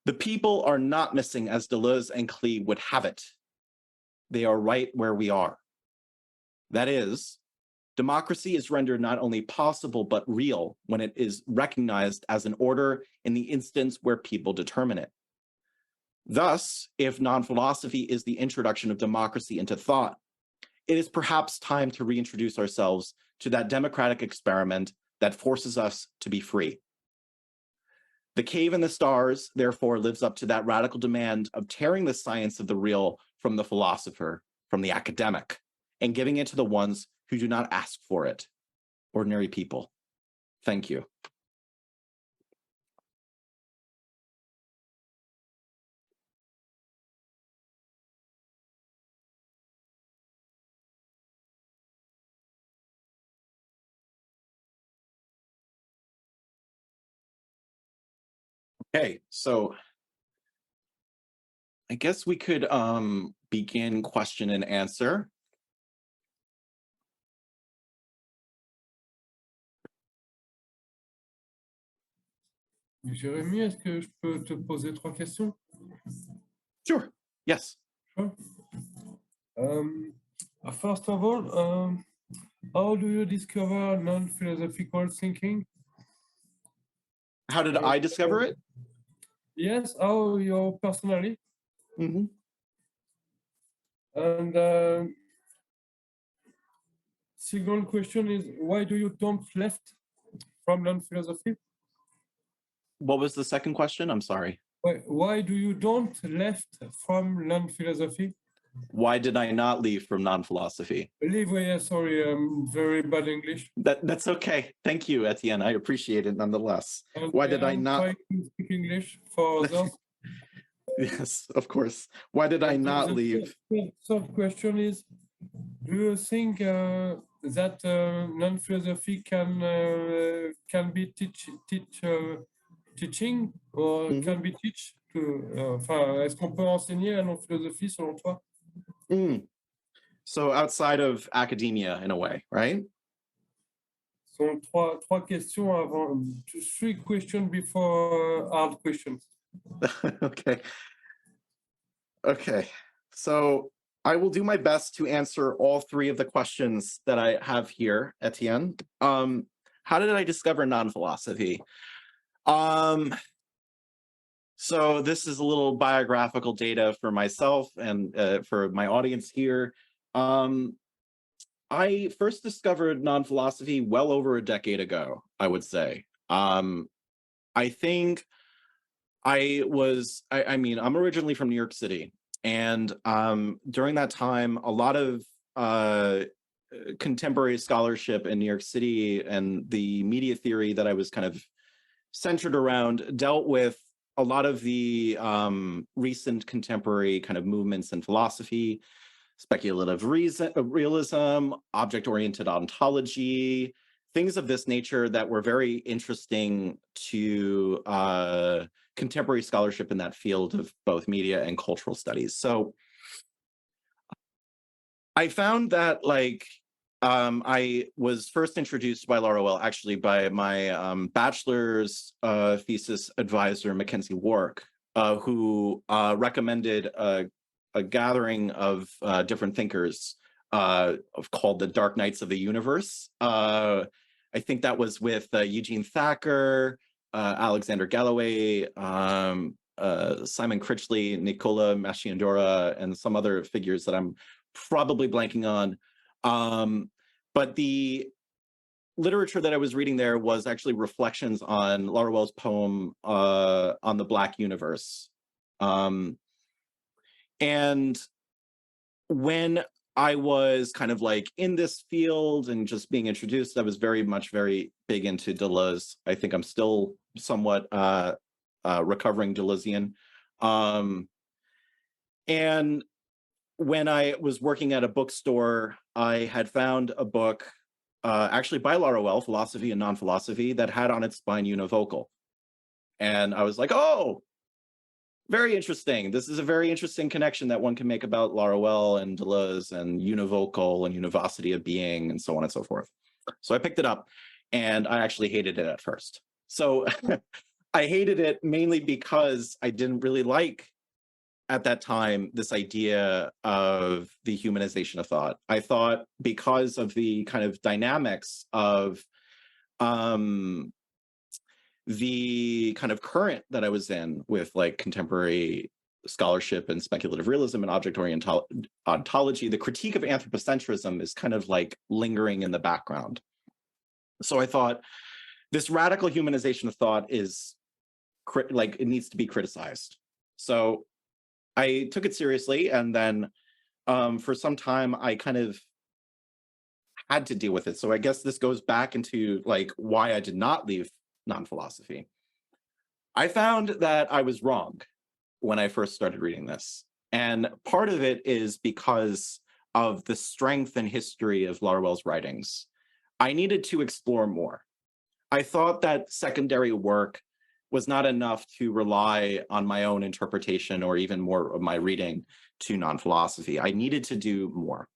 Speaker 2: The people are not missing as Deleuze and Klee would have it. They are right where we are. That is, democracy is rendered not only possible but real when it is recognized as an order in the instance where people determine it. Thus, if non-philosophy is the introduction of democracy into thought, it is perhaps time to reintroduce ourselves to that democratic experiment that forces us to be free. The Cave in the Stars, therefore, lives up to that radical demand of tearing the science of the real from the philosopher, from the academic, and giving it to the ones who do not ask for it, ordinary people. Thank you. Okay, so I guess we could begin question and answer.
Speaker 3: Jérémy, est-ce que je peux te poser 3 questions?
Speaker 2: Sure, yes.
Speaker 3: Sure. First of all, how do you discover non-philosophical thinking?
Speaker 2: How did I discover it?
Speaker 3: Yes, how you personally?
Speaker 2: Mm-hmm.
Speaker 3: And second question is, why do you don't left from non-philosophy?
Speaker 2: What was the second question? I'm sorry.
Speaker 3: Why do you don't left from non-philosophy?
Speaker 2: Why did I not leave from non-philosophy?
Speaker 3: Leave, yeah, sorry, very bad English.
Speaker 2: That's okay. Thank you, Étienne. I appreciate it nonetheless.
Speaker 3: And
Speaker 2: Why did I not
Speaker 3: try to speak English for others?
Speaker 2: Yes, of course. Why did I not leave?
Speaker 3: Third question is, do you think that non-philosophy can be teaching or can be teach to, est-ce qu'on peut enseigner la non-philosophie selon toi?
Speaker 2: So outside of academia, in a way, right?
Speaker 3: So trois questions avant, 3 questions before hard questions.
Speaker 2: Okay. Okay. So I will do my best to answer all 3 of the questions that I have here, Étienne. How did I discover non-philosophy? So this is a little biographical data for myself and for my audience here. I first discovered non-philosophy well over a decade ago, I would say. I think I mean, I'm originally from New York City. And during that time, a lot of contemporary scholarship in New York City and the media theory that I was kind of centered around dealt with a lot of the recent contemporary kind of movements in philosophy, speculative realism, object-oriented ontology, things of this nature that were very interesting to contemporary scholarship in that field of both media and cultural studies. So I found that I was first introduced by Laurel actually by my bachelor's thesis advisor, Mackenzie Wark, who recommended a gathering of different thinkers called the Dark Knights of the Universe. I think that was with Eugene Thacker, Alexander Galloway, Simon Critchley, Nicola Maciandora, and some other figures that I'm probably blanking on. But the literature that I was reading there was actually reflections on Laurel's poem on the Black universe. And when I was kind of in this field and just being introduced, I was very big into Deleuze. I think I'm still somewhat recovering Deleuzian. And when I was working at a bookstore, I had found a book actually by Laurel, Philosophy and Non-Philosophy, that had on its spine univocal. And I was like, oh, very interesting. This is a very interesting connection that one can make about Laurel and Deleuze and univocal and univocity of being and so on and so forth. So I picked it up and I actually hated it at first. So I hated it mainly because I didn't really like at that time this idea of the humanization of thought. I thought because of the kind of dynamics of the kind of current that I was in with contemporary scholarship and speculative realism and object-oriented ontology, the critique of anthropocentrism is kind of lingering in the background. So I thought this radical humanization of thought is it needs to be criticized. So I took it seriously, and then for some time I kind of had to deal with it. So I guess this goes back into why I did not leave non-philosophy. I found that I was wrong when I first started reading this. And part of it is because of the strength and history of Laurel's writings. I needed to explore more. I thought that secondary work was not enough to rely on my own interpretation or even more of my reading to non-philosophy. I needed to do more.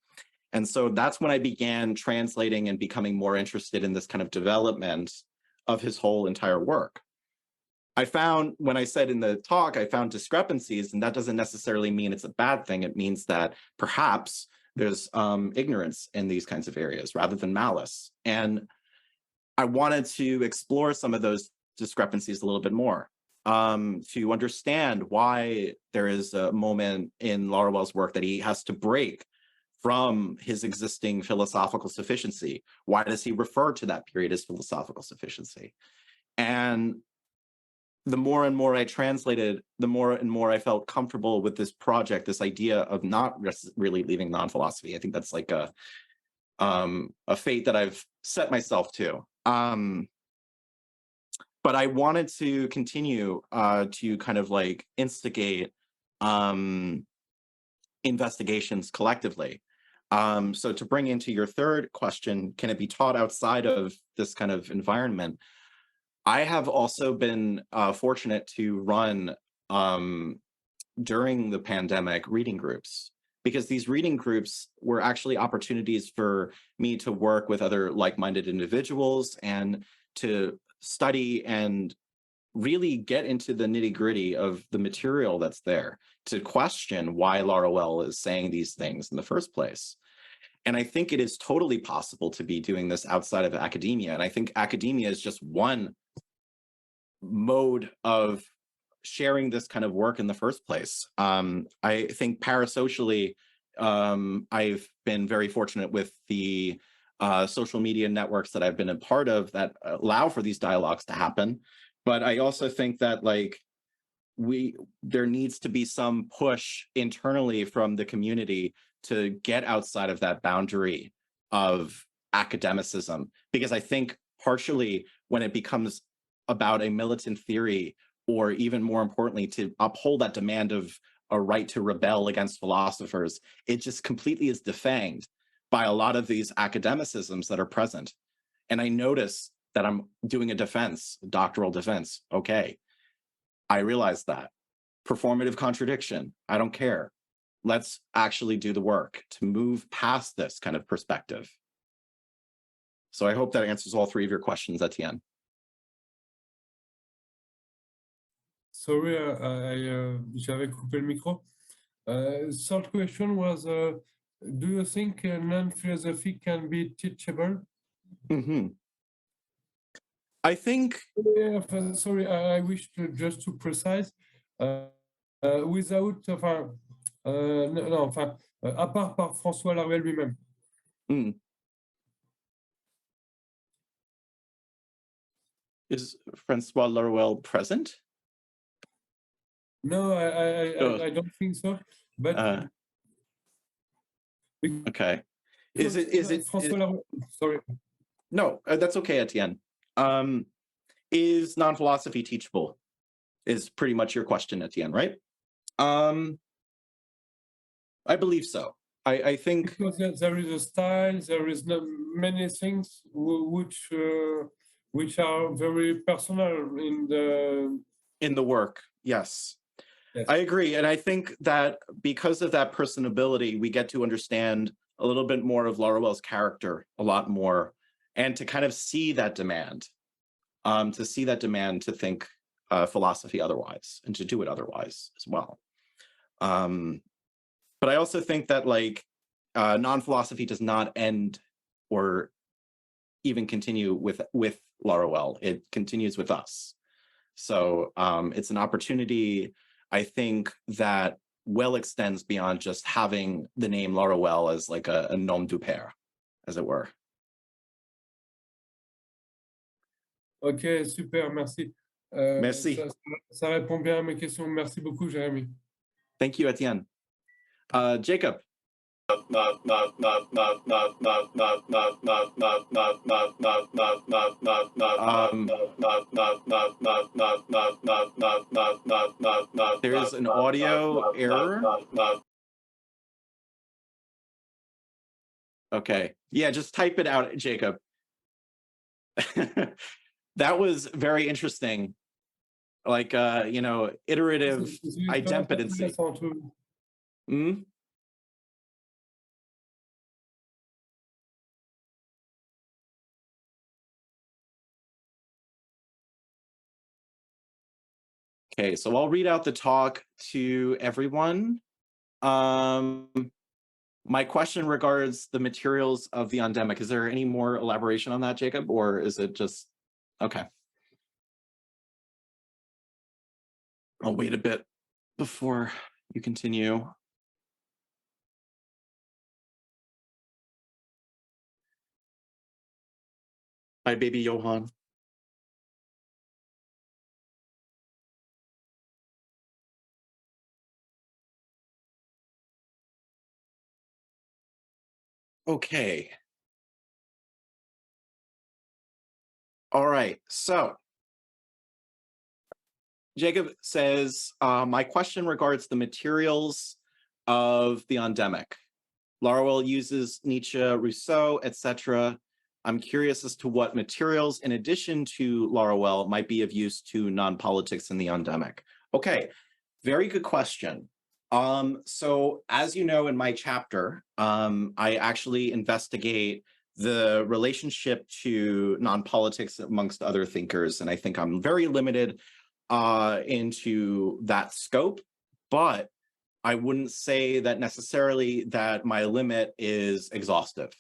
Speaker 2: And so that's when I began translating and becoming more interested in this kind of development of his whole entire work. I found, when I said in the talk, I found discrepancies, and that doesn't necessarily mean it's a bad thing. It means that perhaps there's ignorance in these kinds of areas rather than malice. And I wanted to explore some of those discrepancies a little bit more, to understand why there is a moment in Laurel's work that he has to break from his existing philosophical sufficiency. Why does he refer to that period as philosophical sufficiency? And the more and more I translated, the more and more I felt comfortable with this project, this idea of not really leaving non-philosophy. I think that's a fate that I've set myself to. But I wanted to continue to kind of instigate investigations collectively. So to bring into your third question, can it be taught outside of this kind of environment? I have also been fortunate to run during the pandemic reading groups, because these reading groups were actually opportunities for me to work with other like-minded individuals and to study and really get into the nitty-gritty of the material that's there, to question why Laurel is saying these things in the first place. And I think it is totally possible to be doing this outside of academia. And I think academia is just one mode of sharing this kind of work in the first place. I think parasocially, I've been very fortunate with the social media networks that I've been a part of that allow for these dialogues to happen. But I also think that there needs to be some push internally from the community to get outside of that boundary of academicism, because I think partially when it becomes about a militant theory, or even more importantly, to uphold that demand of a right to rebel against philosophers. It just completely is defanged by a lot of these academicisms that are present. And I notice that I'm doing a defense, a doctoral defense. Okay, I realize that. Performative contradiction, I don't care. Let's actually do the work to move past this kind of perspective. So I hope that answers all three of your questions, Étienne.
Speaker 3: Sorry, j'avais coupé le micro. Third question was, do you think non-philosophy can be teachable?
Speaker 2: Mm-hmm. I think...
Speaker 3: Sorry, I wish just to precise, without, à part par François Laruelle lui-même.
Speaker 2: Is Francois Laruelle present?
Speaker 3: No, I don't think so. But
Speaker 2: okay, is it
Speaker 3: François Laruelle? Sorry.
Speaker 2: No, that's okay, Étienne. Is non-philosophy teachable? Is pretty much your question, Étienne, right? I believe so. I think
Speaker 3: because there is a style, there is many things which are very personal
Speaker 2: in the work. Yes.
Speaker 3: Yes.
Speaker 2: I agree. And I think that because of that personability, we get to understand a little bit more of Laruelle's character, a lot more, and to kind of see that demand, to think philosophy otherwise and to do it otherwise as well. But I also think that like non-philosophy does not end or even continue with Laruelle. It continues with us. So it's an opportunity, I think, that well extends beyond just having the name Laruelle as like a nom du père, as it were.
Speaker 3: Ok, super, merci.
Speaker 2: Merci.
Speaker 3: Ça répond bien à mes questions. Merci beaucoup, Jérémy.
Speaker 2: Thank you, Étienne. Jacob. There's an audio error. Okay. Yeah, just type it out, Jacob. That was very interesting. Like, iterative idempotency. Okay, so I'll read out the talk to everyone. My question regards the materials of the endemic. Is there any more elaboration on that, Jacob, or is it just, okay. I'll wait a bit before you continue. Hi, baby Johan. Okay. All right, so Jacob says, my question regards the materials of the endemic. Laruelle uses Nietzsche, Rousseau, etc. I'm curious as to what materials, in addition to Laruelle, might be of use to non-politics in the endemic. Okay, very good question. So as you know, in my chapter, I actually investigate the relationship to non-politics amongst other thinkers, and I think I'm very limited into that scope, but I wouldn't say that necessarily that my limit is exhaustive.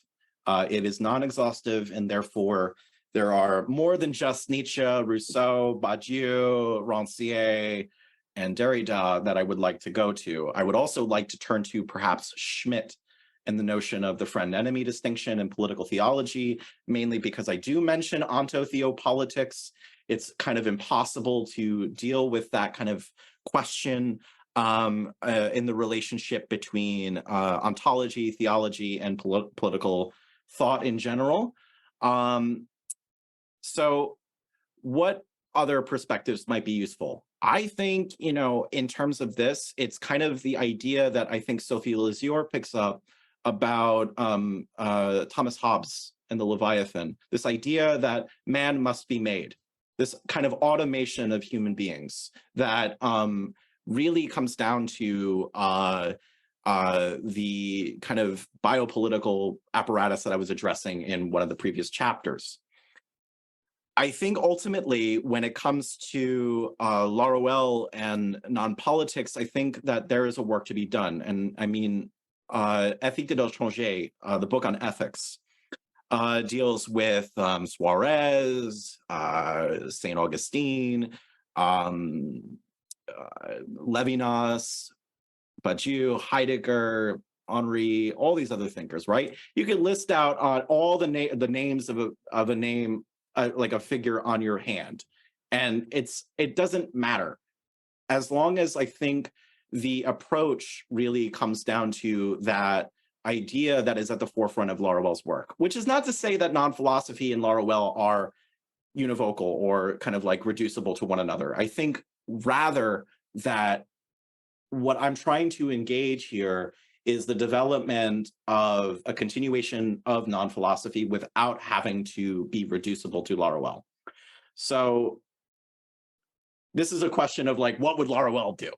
Speaker 2: It is non-exhaustive, and therefore there are more than just Nietzsche, Rousseau, Badiou, Rancière, and Derrida that I would like to go to. I would also like to turn to perhaps Schmitt and the notion of the friend-enemy distinction in political theology, mainly because I do mention ontotheopolitics. It's kind of impossible to deal with that kind of question in the relationship between ontology, theology, and political thought in general. So what other perspectives might be useful? I think, in terms of this, it's kind of the idea that I think Sophie Lisieur picks up about Thomas Hobbes and the Leviathan, this idea that man must be made, this kind of automation of human beings that really comes down to the kind of biopolitical apparatus that I was addressing in one of the previous chapters. I think ultimately, when it comes to Laruelle and non-politics, I think that there is a work to be done. And I mean, Ethique de l'étranger, the book on ethics, deals with Suarez, St. Augustine, Levinas, Badiou, Heidegger, Henri, all these other thinkers, right? You can list out all the names of a name, like a figure on your hand, and it doesn't matter, as long as I think the approach really comes down to that idea that is at the forefront of Laruelle's work, which is not to say that non-philosophy and Laruelle are univocal or kind of like reducible to one another. I think rather that what I'm trying to engage here is the development of a continuation of non-philosophy without having to be reducible to Laruelle. So this is a question of like, what would Laruelle do?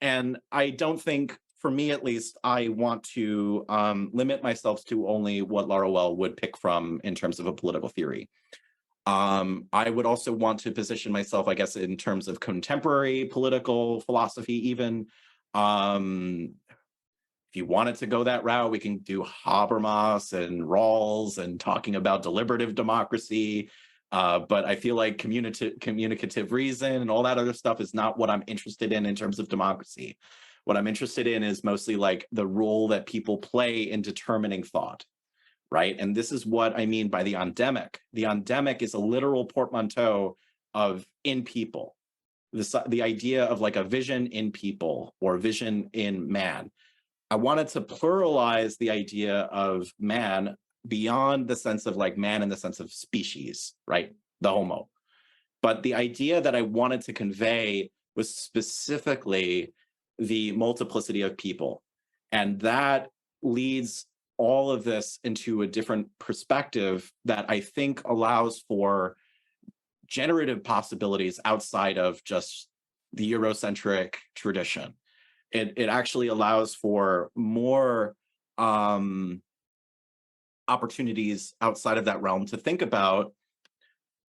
Speaker 2: And I don't think, for me at least, I want to limit myself to only what Laruelle would pick from in terms of a political theory. I would also want to position myself, I guess, in terms of contemporary political philosophy even. If you wanted to go that route, we can do Habermas and Rawls and talking about deliberative democracy. But I feel like communicative reason and all that other stuff is not what I'm interested in terms of democracy. What I'm interested in is mostly like the role that people play in determining thought, right? And this is what I mean by the endemic. The endemic is a literal portmanteau of in people. The idea of like a vision in people or vision in man. I wanted to pluralize the idea of man beyond the sense of like man in the sense of species, right? The homo. But the idea that I wanted to convey was specifically the multiplicity of people. And that leads all of this into a different perspective that I think allows for generative possibilities outside of just the Eurocentric tradition. It actually allows for more opportunities outside of that realm to think about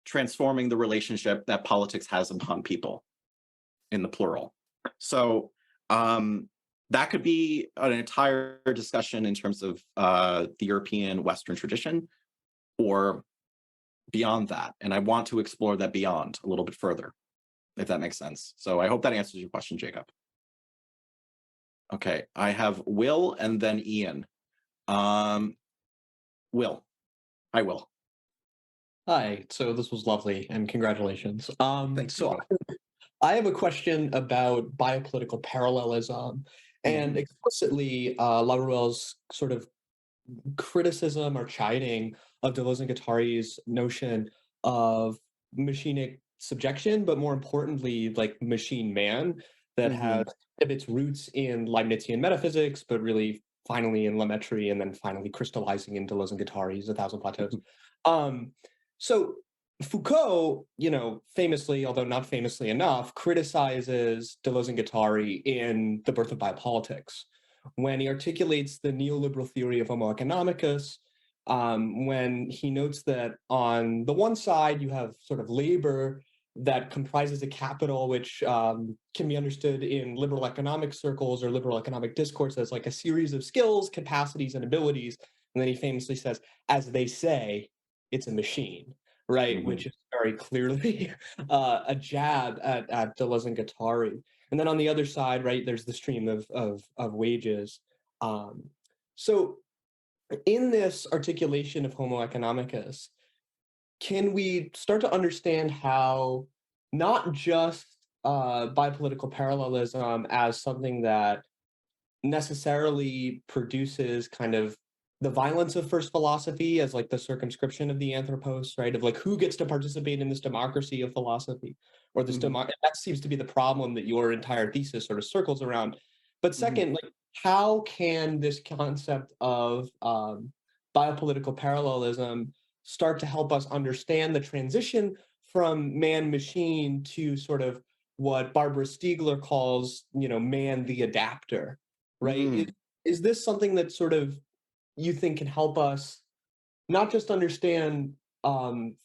Speaker 2: transforming the relationship that politics has upon people in the plural. So that could be an entire discussion in terms of the European Western tradition or beyond that. And I want to explore that beyond a little bit further, if that makes sense. So I hope that answers your question, Jacob. Okay, I have Will and then Ian. Will. Hi, Will.
Speaker 4: Hi, so this was lovely and congratulations.
Speaker 2: Thanks.
Speaker 4: So I have a question about biopolitical parallelism and explicitly Laruelle's sort of criticism or chiding of Deleuze and Guattari's notion of machinic subjection, but more importantly, like machine man that has its roots in Leibnizian metaphysics, but really finally in Lemaitre and then finally crystallizing in Deleuze and Guattari's A Thousand Plateaus. So Foucault, famously, although not famously enough, criticizes Deleuze and Guattari in The Birth of Biopolitics when he articulates the neoliberal theory of Homo economicus, when he notes that on the one side, you have sort of labor that comprises a capital, which can be understood in liberal economic circles or liberal economic discourse as like a series of skills, capacities, and abilities. And then he famously says, as they say, it's a machine, right? Which is very clearly a jab at Deleuze and Guattari. And then on the other side, right, there's the stream of wages. So in this articulation of Homo economicus, can we start to understand how not just biopolitical parallelism as something that necessarily produces kind of the violence of first philosophy as like the circumscription of the anthropos, right? Of like who gets to participate in this democracy of philosophy, or this that seems to be the problem that your entire thesis sort of circles around. But second, like, how can this concept of biopolitical parallelism start to help us understand the transition from man-machine to sort of what Barbara Stiegler calls, man the adapter, right? Is this something that sort of you think can help us not just understand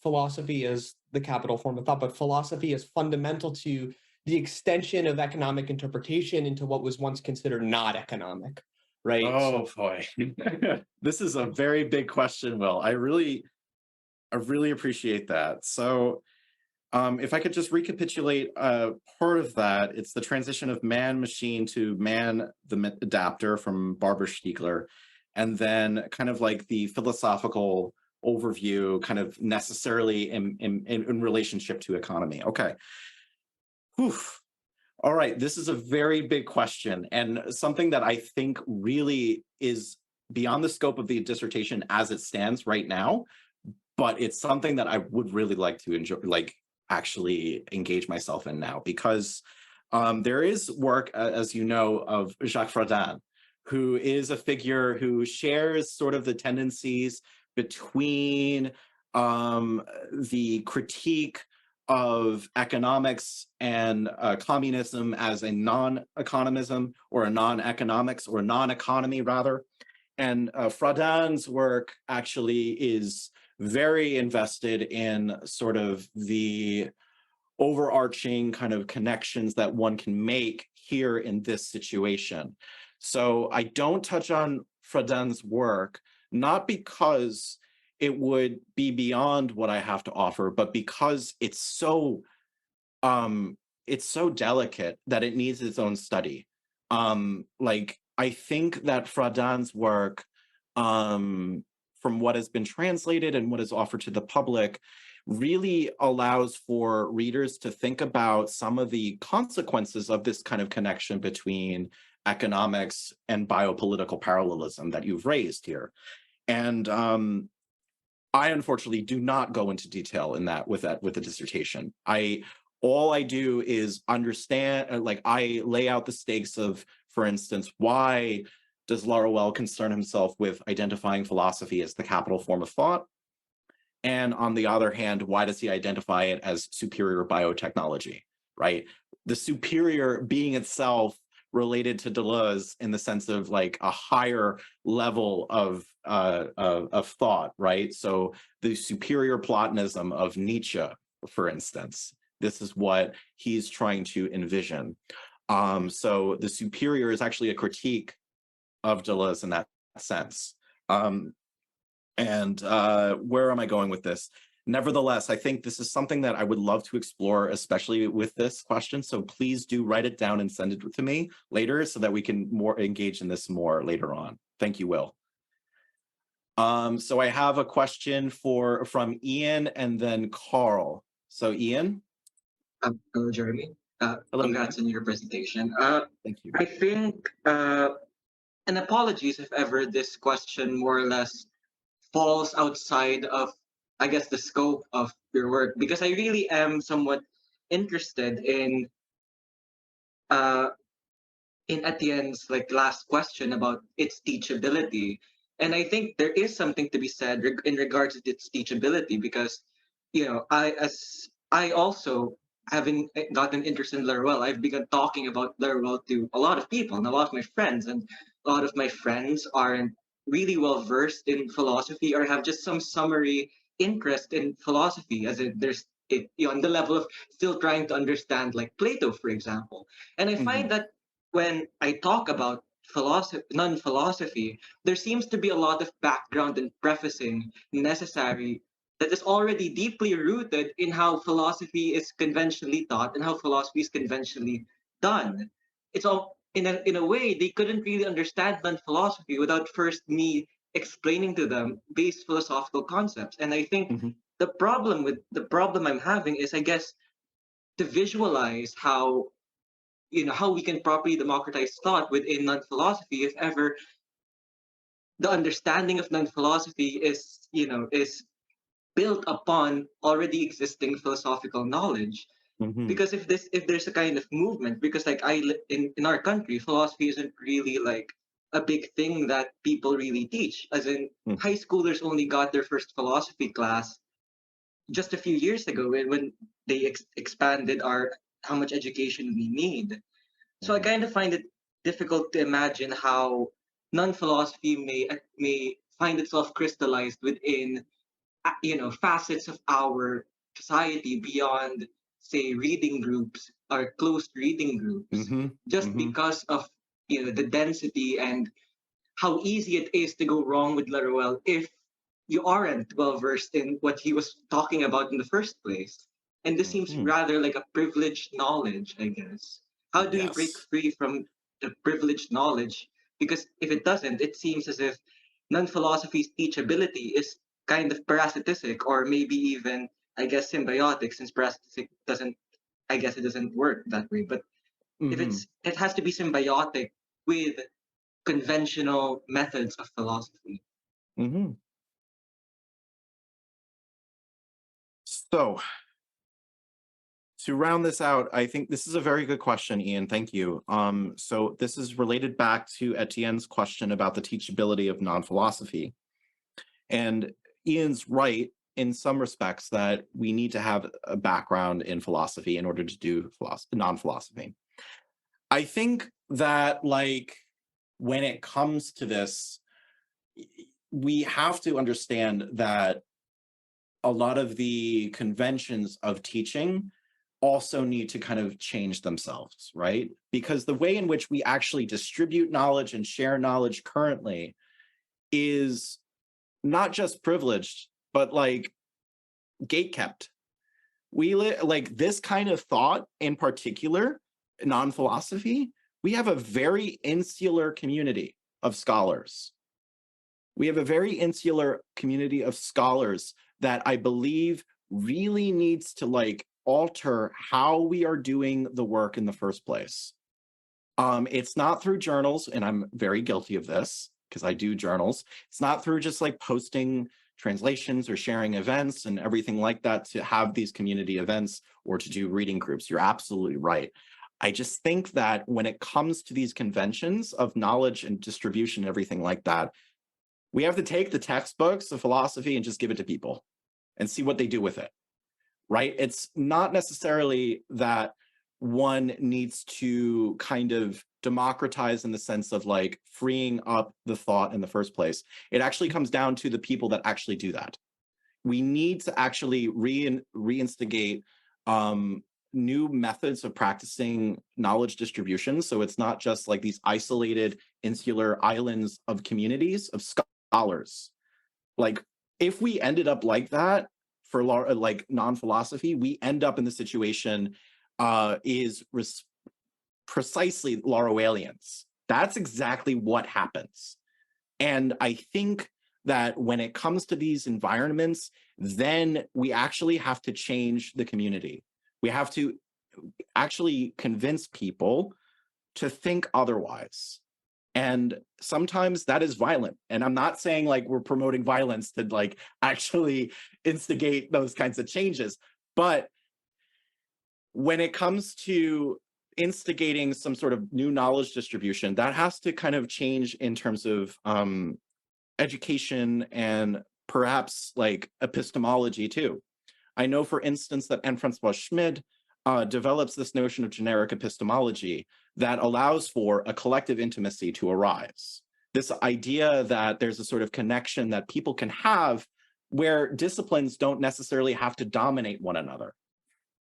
Speaker 4: philosophy as the capital form of thought, but philosophy as fundamental to the extension of economic interpretation into what was once considered not economic, right?
Speaker 2: Oh boy, this is a very big question, Will. I really appreciate that. So, if I could just recapitulate part of that, it's the transition of man-machine to man the adapter from Barbara Stiegler, and then kind of like the philosophical overview, kind of necessarily in relationship to economy. Okay. Whew. All right, this is a very big question, and something that I think really is beyond the scope of the dissertation as it stands right now, but it's something that I would really like to enjoy, like actually engage myself in now, because there is work, as you know, of Jacques Fradin, who is a figure who shares sort of the tendencies between the critique of economics and communism as a non-economism, or a non-economics, or a non-economy rather. And Fradin's work actually is very invested in sort of the overarching kind of connections that one can make here in this situation. So I don't touch on Fradin's work, not because it would be beyond what I have to offer, but because it's so delicate that it needs its own study. Like, I think that Fradin's work, from what has been translated and what is offered to the public, really allows for readers to think about some of the consequences of this kind of connection between economics and biopolitical parallelism that you've raised here. And I unfortunately do not go into detail in that with the dissertation. All I do is understand, like, I lay out the stakes of, for instance, why does Laruelle concern himself with identifying philosophy as the capital form of thought? And on the other hand, why does he identify it as superior biotechnology, right? The superior being itself related to Deleuze in the sense of like a higher level of thought, right? So the superior Platonism of Nietzsche, for instance, this is what he's trying to envision. So the superior is actually a critique of Deleuze in that sense. And where am I going with this? Nevertheless, I think this is something that I would love to explore, especially with this question. So please do write it down and send it to me later so that we can more engage in this more later on. Thank you, Will. So I have a question from Ian and then Carl. So Ian?
Speaker 5: Hello, Jeremy.
Speaker 2: Hello.
Speaker 5: Congrats on your presentation.
Speaker 2: Thank you.
Speaker 5: I think, and apologies if ever this question more or less falls outside of, I guess, the scope of your work, because I really am somewhat interested in Etienne's last question about its teachability. And I think there is something to be said in regards to its teachability, because I also, having gotten interested in Laruelle, I've begun talking about Laruelle to a lot of people and a lot of my friends, and a lot of my friends aren't really well versed in philosophy or have just some summary interest in philosophy, as in on the level of still trying to understand, like Plato, for example. And I find that when I talk about non-philosophy, there seems to be a lot of background and prefacing necessary that is already deeply rooted in how philosophy is conventionally taught and how philosophy is conventionally done. It's all in a way they couldn't really understand non-philosophy without first me explaining to them base philosophical concepts. And I think the problem I'm having is, I guess, to visualize how we can properly democratize thought within non-philosophy, if ever the understanding of non-philosophy is built upon already existing philosophical knowledge.
Speaker 2: Mhm.
Speaker 5: Because if there's a kind of movement, because like in our country, philosophy isn't really like a big thing that people really teach. As in,
Speaker 2: Mhm.
Speaker 5: high schoolers only got their first philosophy class just a few years ago when they expanded our how much education we need. So I
Speaker 2: Mhm.
Speaker 5: kind of find it difficult to imagine how non-philosophy may find itself crystallized within facets of our society beyond, say, reading groups or closed reading groups,
Speaker 2: Mhm.
Speaker 5: just
Speaker 2: Mhm.
Speaker 5: because of the density and how easy it is to go wrong with Laruelle if you aren't well versed in what he was talking about in the first place. And this seems
Speaker 2: Mhm.
Speaker 5: rather like a privileged knowledge, I guess. How do you break
Speaker 2: Yes.
Speaker 5: free from the privileged knowledge? Because if it doesn't, it seems as if non-philosophy's teachability is kind of parasitic or maybe even, I guess, symbiotic, since parasitic doesn't, I guess it doesn't work that way. But if
Speaker 2: Mhm.
Speaker 5: it has to be symbiotic with conventional methods of philosophy.
Speaker 2: Mhm. So to round this out, I think this is a very good question, Ian. Thank you. So this is related back to Étienne's question about the teachability of non-philosophy. And Ian's right in some respects that we need to have a background in philosophy in order to do non-philosophy. I think that like when it comes to this, we have to understand that a lot of the conventions of teaching also need to kind of change themselves, right? Because the way in which we actually distribute knowledge and share knowledge currently is not just privileged, but like gate kept. Like this kind of thought in particular, non-philosophy, we have a very insular community of scholars. We have a very insular community of scholars that I believe really needs to like alter how we are doing the work in the first place. It's not through journals, and I'm very guilty of this because I do journals. It's not through just like posting translations or sharing events and everything like that to have these community events or to do reading groups. You're absolutely right. I just think that when it comes to these conventions of knowledge and distribution and everything like that, we have to take the textbooks of philosophy and just give it to people and see what they do with it, right? It's not necessarily that one needs to kind of democratize in the sense of like freeing up the thought in the first place. It actually comes down to the people that actually do that. We need to actually reinstigate new methods of practicing knowledge distribution. So it's not just like these isolated insular islands of communities of scholars. Like if we ended up like that for like non-philosophy, we end up in the situation is precisely Laruellians. That's exactly what happens. And I think that when it comes to these environments, then we actually have to change the community. We have to actually convince people to think otherwise. And sometimes that is violent. And I'm not saying like we're promoting violence to like actually instigate those kinds of changes. But when it comes to instigating some sort of new knowledge distribution, that has to kind of change in terms of education and perhaps like epistemology too. I know, for instance, that Anne-Francoise Schmid develops this notion of generic epistemology that allows for a collective intimacy to arise. This idea that there's a sort of connection that people can have where disciplines don't necessarily have to dominate one another.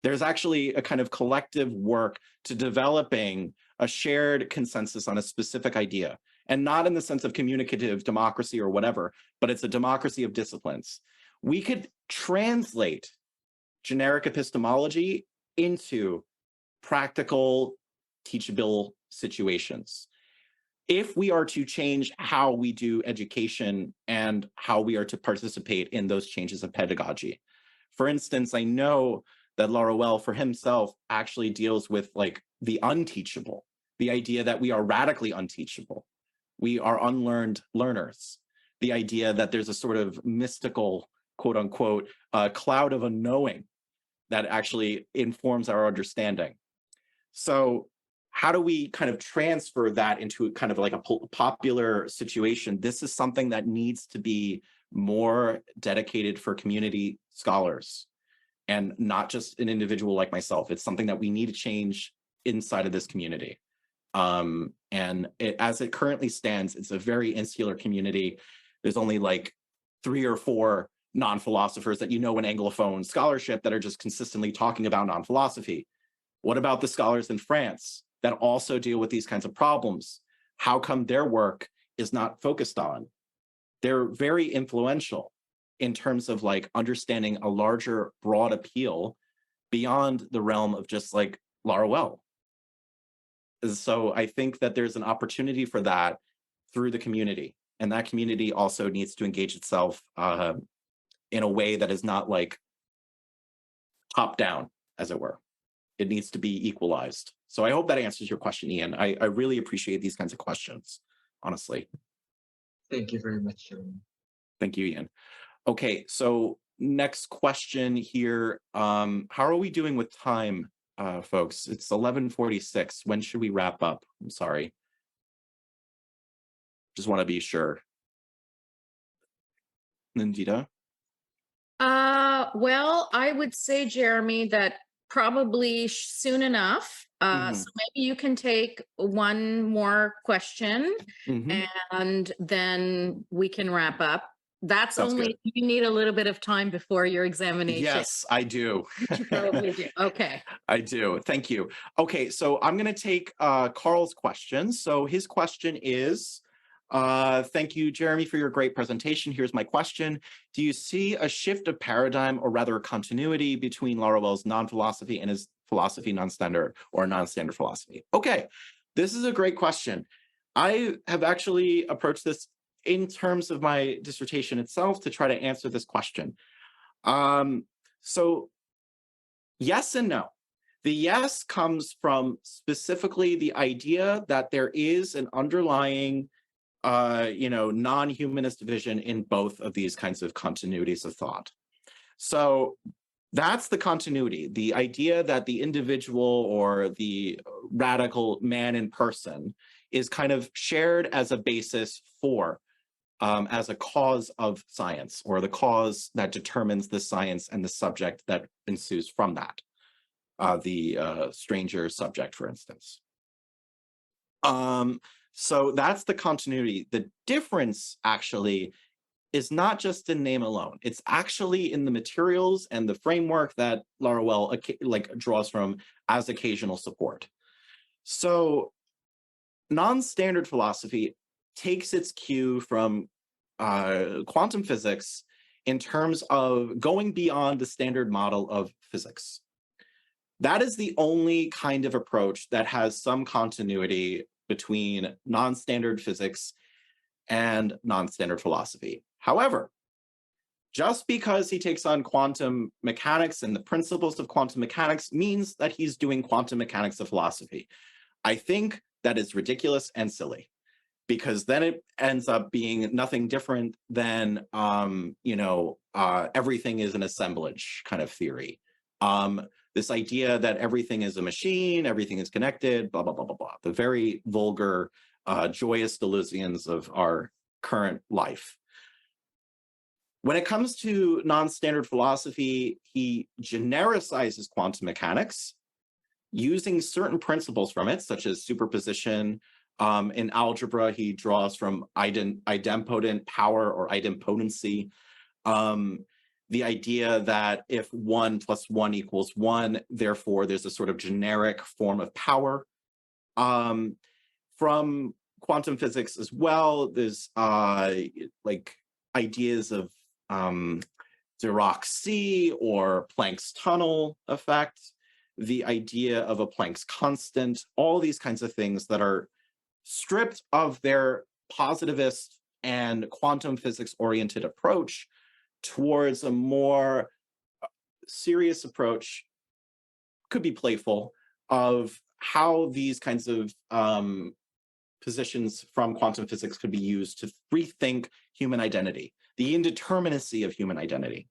Speaker 2: There's actually a kind of collective work to developing a shared consensus on a specific idea, and not in the sense of communicative democracy or whatever, but it's a democracy of disciplines. We could translate generic epistemology into practical, teachable situations. If we are to change how we do education and how we are to participate in those changes of pedagogy. For instance, I know that Laruelle for himself actually deals with like the unteachable, the idea that we are radically unteachable. We are unlearned learners. The idea that there's a sort of mystical, quote unquote, cloud of unknowing that actually informs our understanding. So how do we kind of transfer that into kind of like a popular situation? This is something that needs to be more dedicated for community scholars and not just an individual like myself. It's something that we need to change inside of this community. And as it currently stands, it's a very insular community. There's only like 3 or 4 non-philosophers that in Anglophone scholarship that are just consistently talking about non-philosophy. What about the scholars in France that also deal with these kinds of problems? How come their work is not focused on? They're very influential in terms of like understanding a larger, broad appeal beyond the realm of just like Laruelle. So I think that there's an opportunity for that through the community. And that community also needs to engage itself in a way that is not like top down, as it were. It needs to be equalized. So I hope that answers your question, Ian. I really appreciate these kinds of questions, honestly.
Speaker 5: Thank you very much, Jeremy.
Speaker 2: Thank you, Ian. Okay, so next question here. How are we doing with time, folks? It's 11:46. When should we wrap up? I'm sorry. Just want to be sure. Nandita?
Speaker 6: Well, I would say, Jeremy, that probably soon enough. So maybe you can take one more question and then we can wrap up. That's
Speaker 2: Sounds
Speaker 6: only,
Speaker 2: good.
Speaker 6: you need a little bit of time before your examination.
Speaker 2: Yes, I do.
Speaker 6: You probably do. Okay.
Speaker 2: I do. Thank you. Okay, so I'm going to take Carl's question. So his question is, thank you, Jeremy, for your great presentation. Here's my question. Do you see a shift of paradigm, or rather a continuity, between Laruelle's non-philosophy and his philosophy non-standard or non-standard philosophy? Okay, this is a great question. I have actually approached this in terms of my dissertation itself to try to answer this question. So yes and no. The yes comes from specifically the idea that there is an underlying non-humanist vision in both of these kinds of continuities of thought. So that's the continuity, the idea that the individual or the radical man in person is kind of shared as a basis for, as a cause of science, or the cause that determines the science and the subject that ensues from that, the stranger subject, for instance. So that's the continuity. The difference actually is not just in name alone. It's actually in the materials and the framework that Laruelle draws from as occasional support. So non-standard philosophy takes its cue from quantum physics in terms of going beyond the standard model of physics. That is the only kind of approach that has some continuity between non-standard physics and non-standard philosophy. However, just because he takes on quantum mechanics and the principles of quantum mechanics means that he's doing quantum mechanics of philosophy. I think that is ridiculous and silly, because then it ends up being nothing different than, everything is an assemblage kind of theory. This idea that everything is a machine, everything is connected, blah, blah, blah, blah, blah. The very vulgar, joyous delusions of our current life. When it comes to non-standard philosophy, he genericizes quantum mechanics using certain principles from it, such as superposition. In algebra, he draws from idempotent power or idempotency. The idea that if 1 + 1 = 1, therefore there's a sort of generic form of power. From quantum physics as well, there's ideas of Dirac-C or Planck's tunnel effect, the idea of a Planck's constant, all these kinds of things that are stripped of their positivist and quantum physics oriented approach towards a more serious approach, could be playful, of how these kinds of positions from quantum physics could be used to rethink human identity, the indeterminacy of human identity.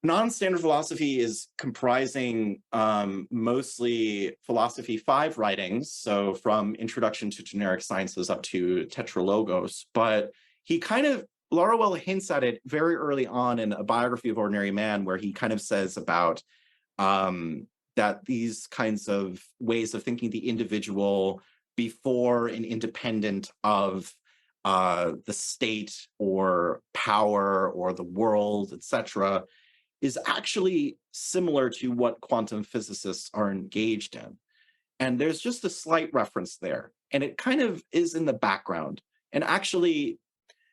Speaker 2: Non-standard philosophy is comprising mostly philosophy 5 writings, so from Introduction to Generic Sciences up to Tetralogos, but he kind of, Laruelle hints at it very early on in A Biography of Ordinary Man, where he kind of says about that these kinds of ways of thinking the individual before and independent of the state or power or the world, etc., is actually similar to what quantum physicists are engaged in. And there's just a slight reference there. And it kind of is in the background. And actually,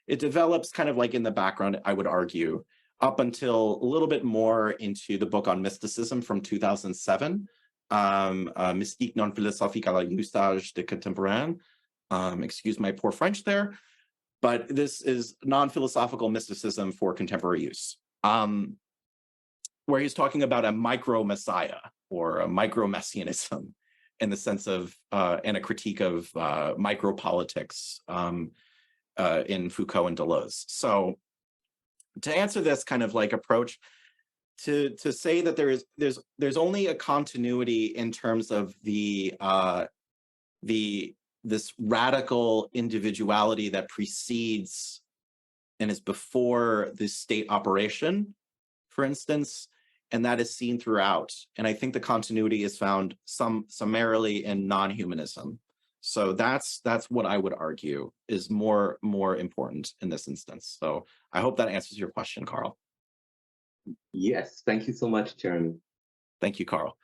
Speaker 2: it develops kind of like in the background, I would argue, up until a little bit more into the book on mysticism from 2007, Mystique non philosophique à l'usage de contemporain. Excuse my poor French there. But this is non-philosophical mysticism for contemporary use. Where he's talking about a micro-messiah or a micro-messianism in the sense of, and a critique of micropolitics in Foucault and Deleuze. So to answer this kind of like approach, to say that there's only a continuity in terms of this radical individuality that precedes and is before the state operation, for instance, and that is seen throughout. And I think the continuity is found summarily in non-humanism. So that's what I would argue is more important in this instance. So I hope that answers your question, Carl.
Speaker 7: Yes, thank you so much, Jeremy.
Speaker 2: Thank you, Carl.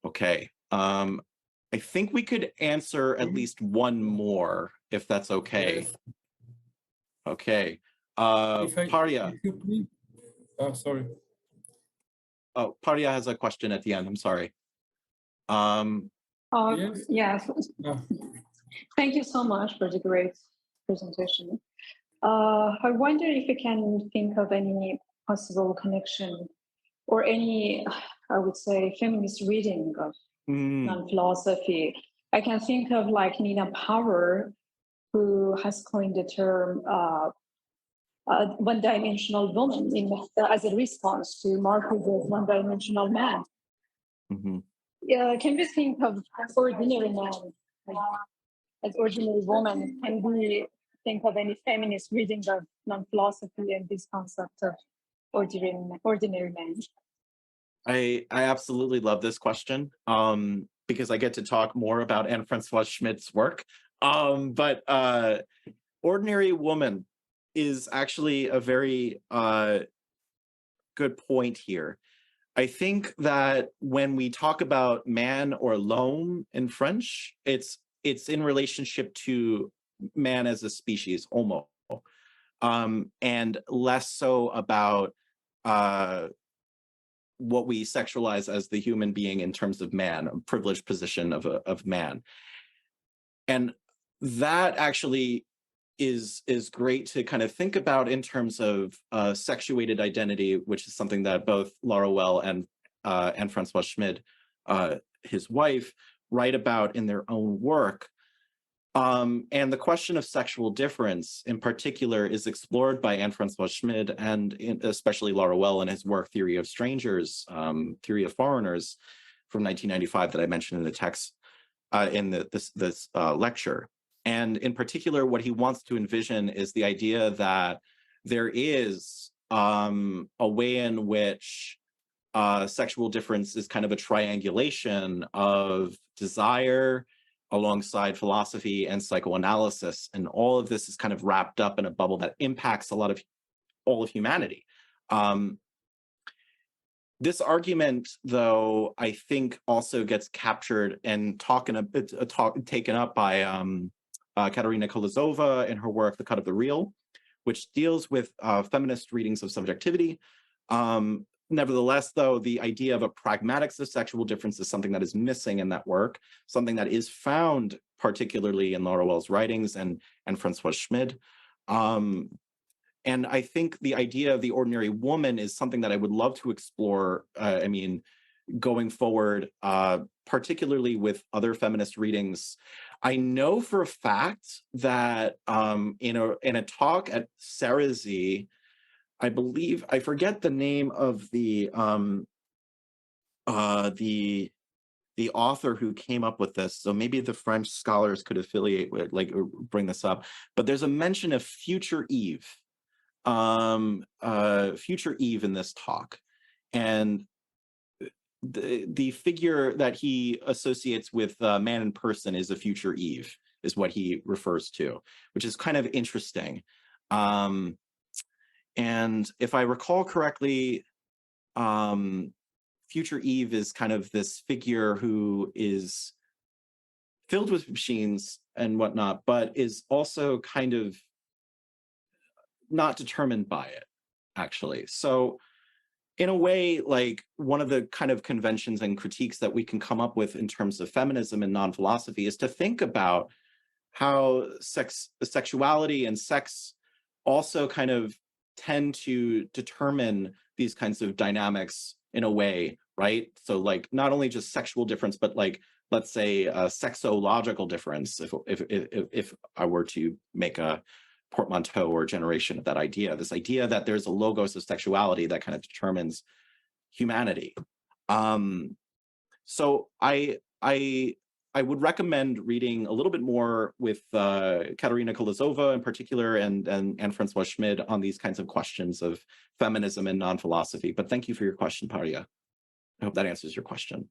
Speaker 2: Okay. I think we could answer at least one more, if that's okay.
Speaker 3: Yes.
Speaker 2: Okay.
Speaker 3: If I-
Speaker 2: Parya.
Speaker 3: if you please. Oh, sorry.
Speaker 2: Oh, Parya has a question at the end. I'm sorry.
Speaker 3: Yes.
Speaker 8: Yes.
Speaker 3: Ah.
Speaker 8: Thank you so much for the great presentation. I wonder if you can think of any possible connection or any, I would say, feminist reading of non-philosophy. I can think of like Nina Power, who has coined the term one-dimensional woman as a response to Marx's one-dimensional man.
Speaker 2: Mm-hmm.
Speaker 8: Can we think of ordinary man as ordinary woman? Can we think of any feminist reading of non-philosophy and this concept of ordinary man?
Speaker 2: I absolutely love this question because I get to talk more about Anne-Francoise Schmidt's work. But Ordinary Woman is actually a very good point here. I think that when we talk about man or l'homme in French, it's in relationship to man as a species, homo, and less so about what we sexualize as the human being in terms of man, a privileged position of man. And that actually is great to kind of think about in terms of sexuated identity, which is something that both Laruelle and Anne-Francoise Schmidt, his wife, write about in their own work. And the question of sexual difference in particular is explored by Anne-Francoise Schmidt and especially Laruelle in his work Theory of Strangers, Theory of Foreigners from 1995 that I mentioned in the text in this lecture. And in particular, what he wants to envision is the idea that there is a way in which sexual difference is kind of a triangulation of desire alongside philosophy and psychoanalysis. And all of this is kind of wrapped up in a bubble that impacts all of humanity. This argument, though, I think also gets captured and taken up by Katerina Kolozova in her work, The Cut of the Real, which deals with feminist readings of subjectivity. Nevertheless, though, the idea of a pragmatics of sexual difference is something that is missing in that work, something that is found particularly in Laruelle's writings and Francois Schmid. And I think the idea of the ordinary woman is something that I would love to explore, going forward, particularly with other feminist readings. I know for a fact that in a talk at Ceresy, I believe, I forget the name of the author who came up with this, so maybe the French scholars could affiliate with, like, or bring this up, but there's a mention of future Eve, future Eve in this talk, and the figure that he associates with man in person is a future Eve, is what he refers to, which is kind of interesting. And if I recall correctly, future Eve is kind of this figure who is filled with machines and whatnot, but is also kind of not determined by it, actually. So in a way, like, one of the kind of conventions and critiques that we can come up with in terms of feminism and non-philosophy is to think about how sexuality and sex also kind of tend to determine these kinds of dynamics in a way, right? So, like, not only just sexual difference, but, like, let's say a sexological difference, if I were to make a portmanteau or generation of that idea, this idea that there's a logos of sexuality that kind of determines humanity. So I would recommend reading a little bit more with Katerina Kolozova in particular, and Francois Schmid on these kinds of questions of feminism and non-philosophy. But thank you for your question, Paria. I hope that answers your question.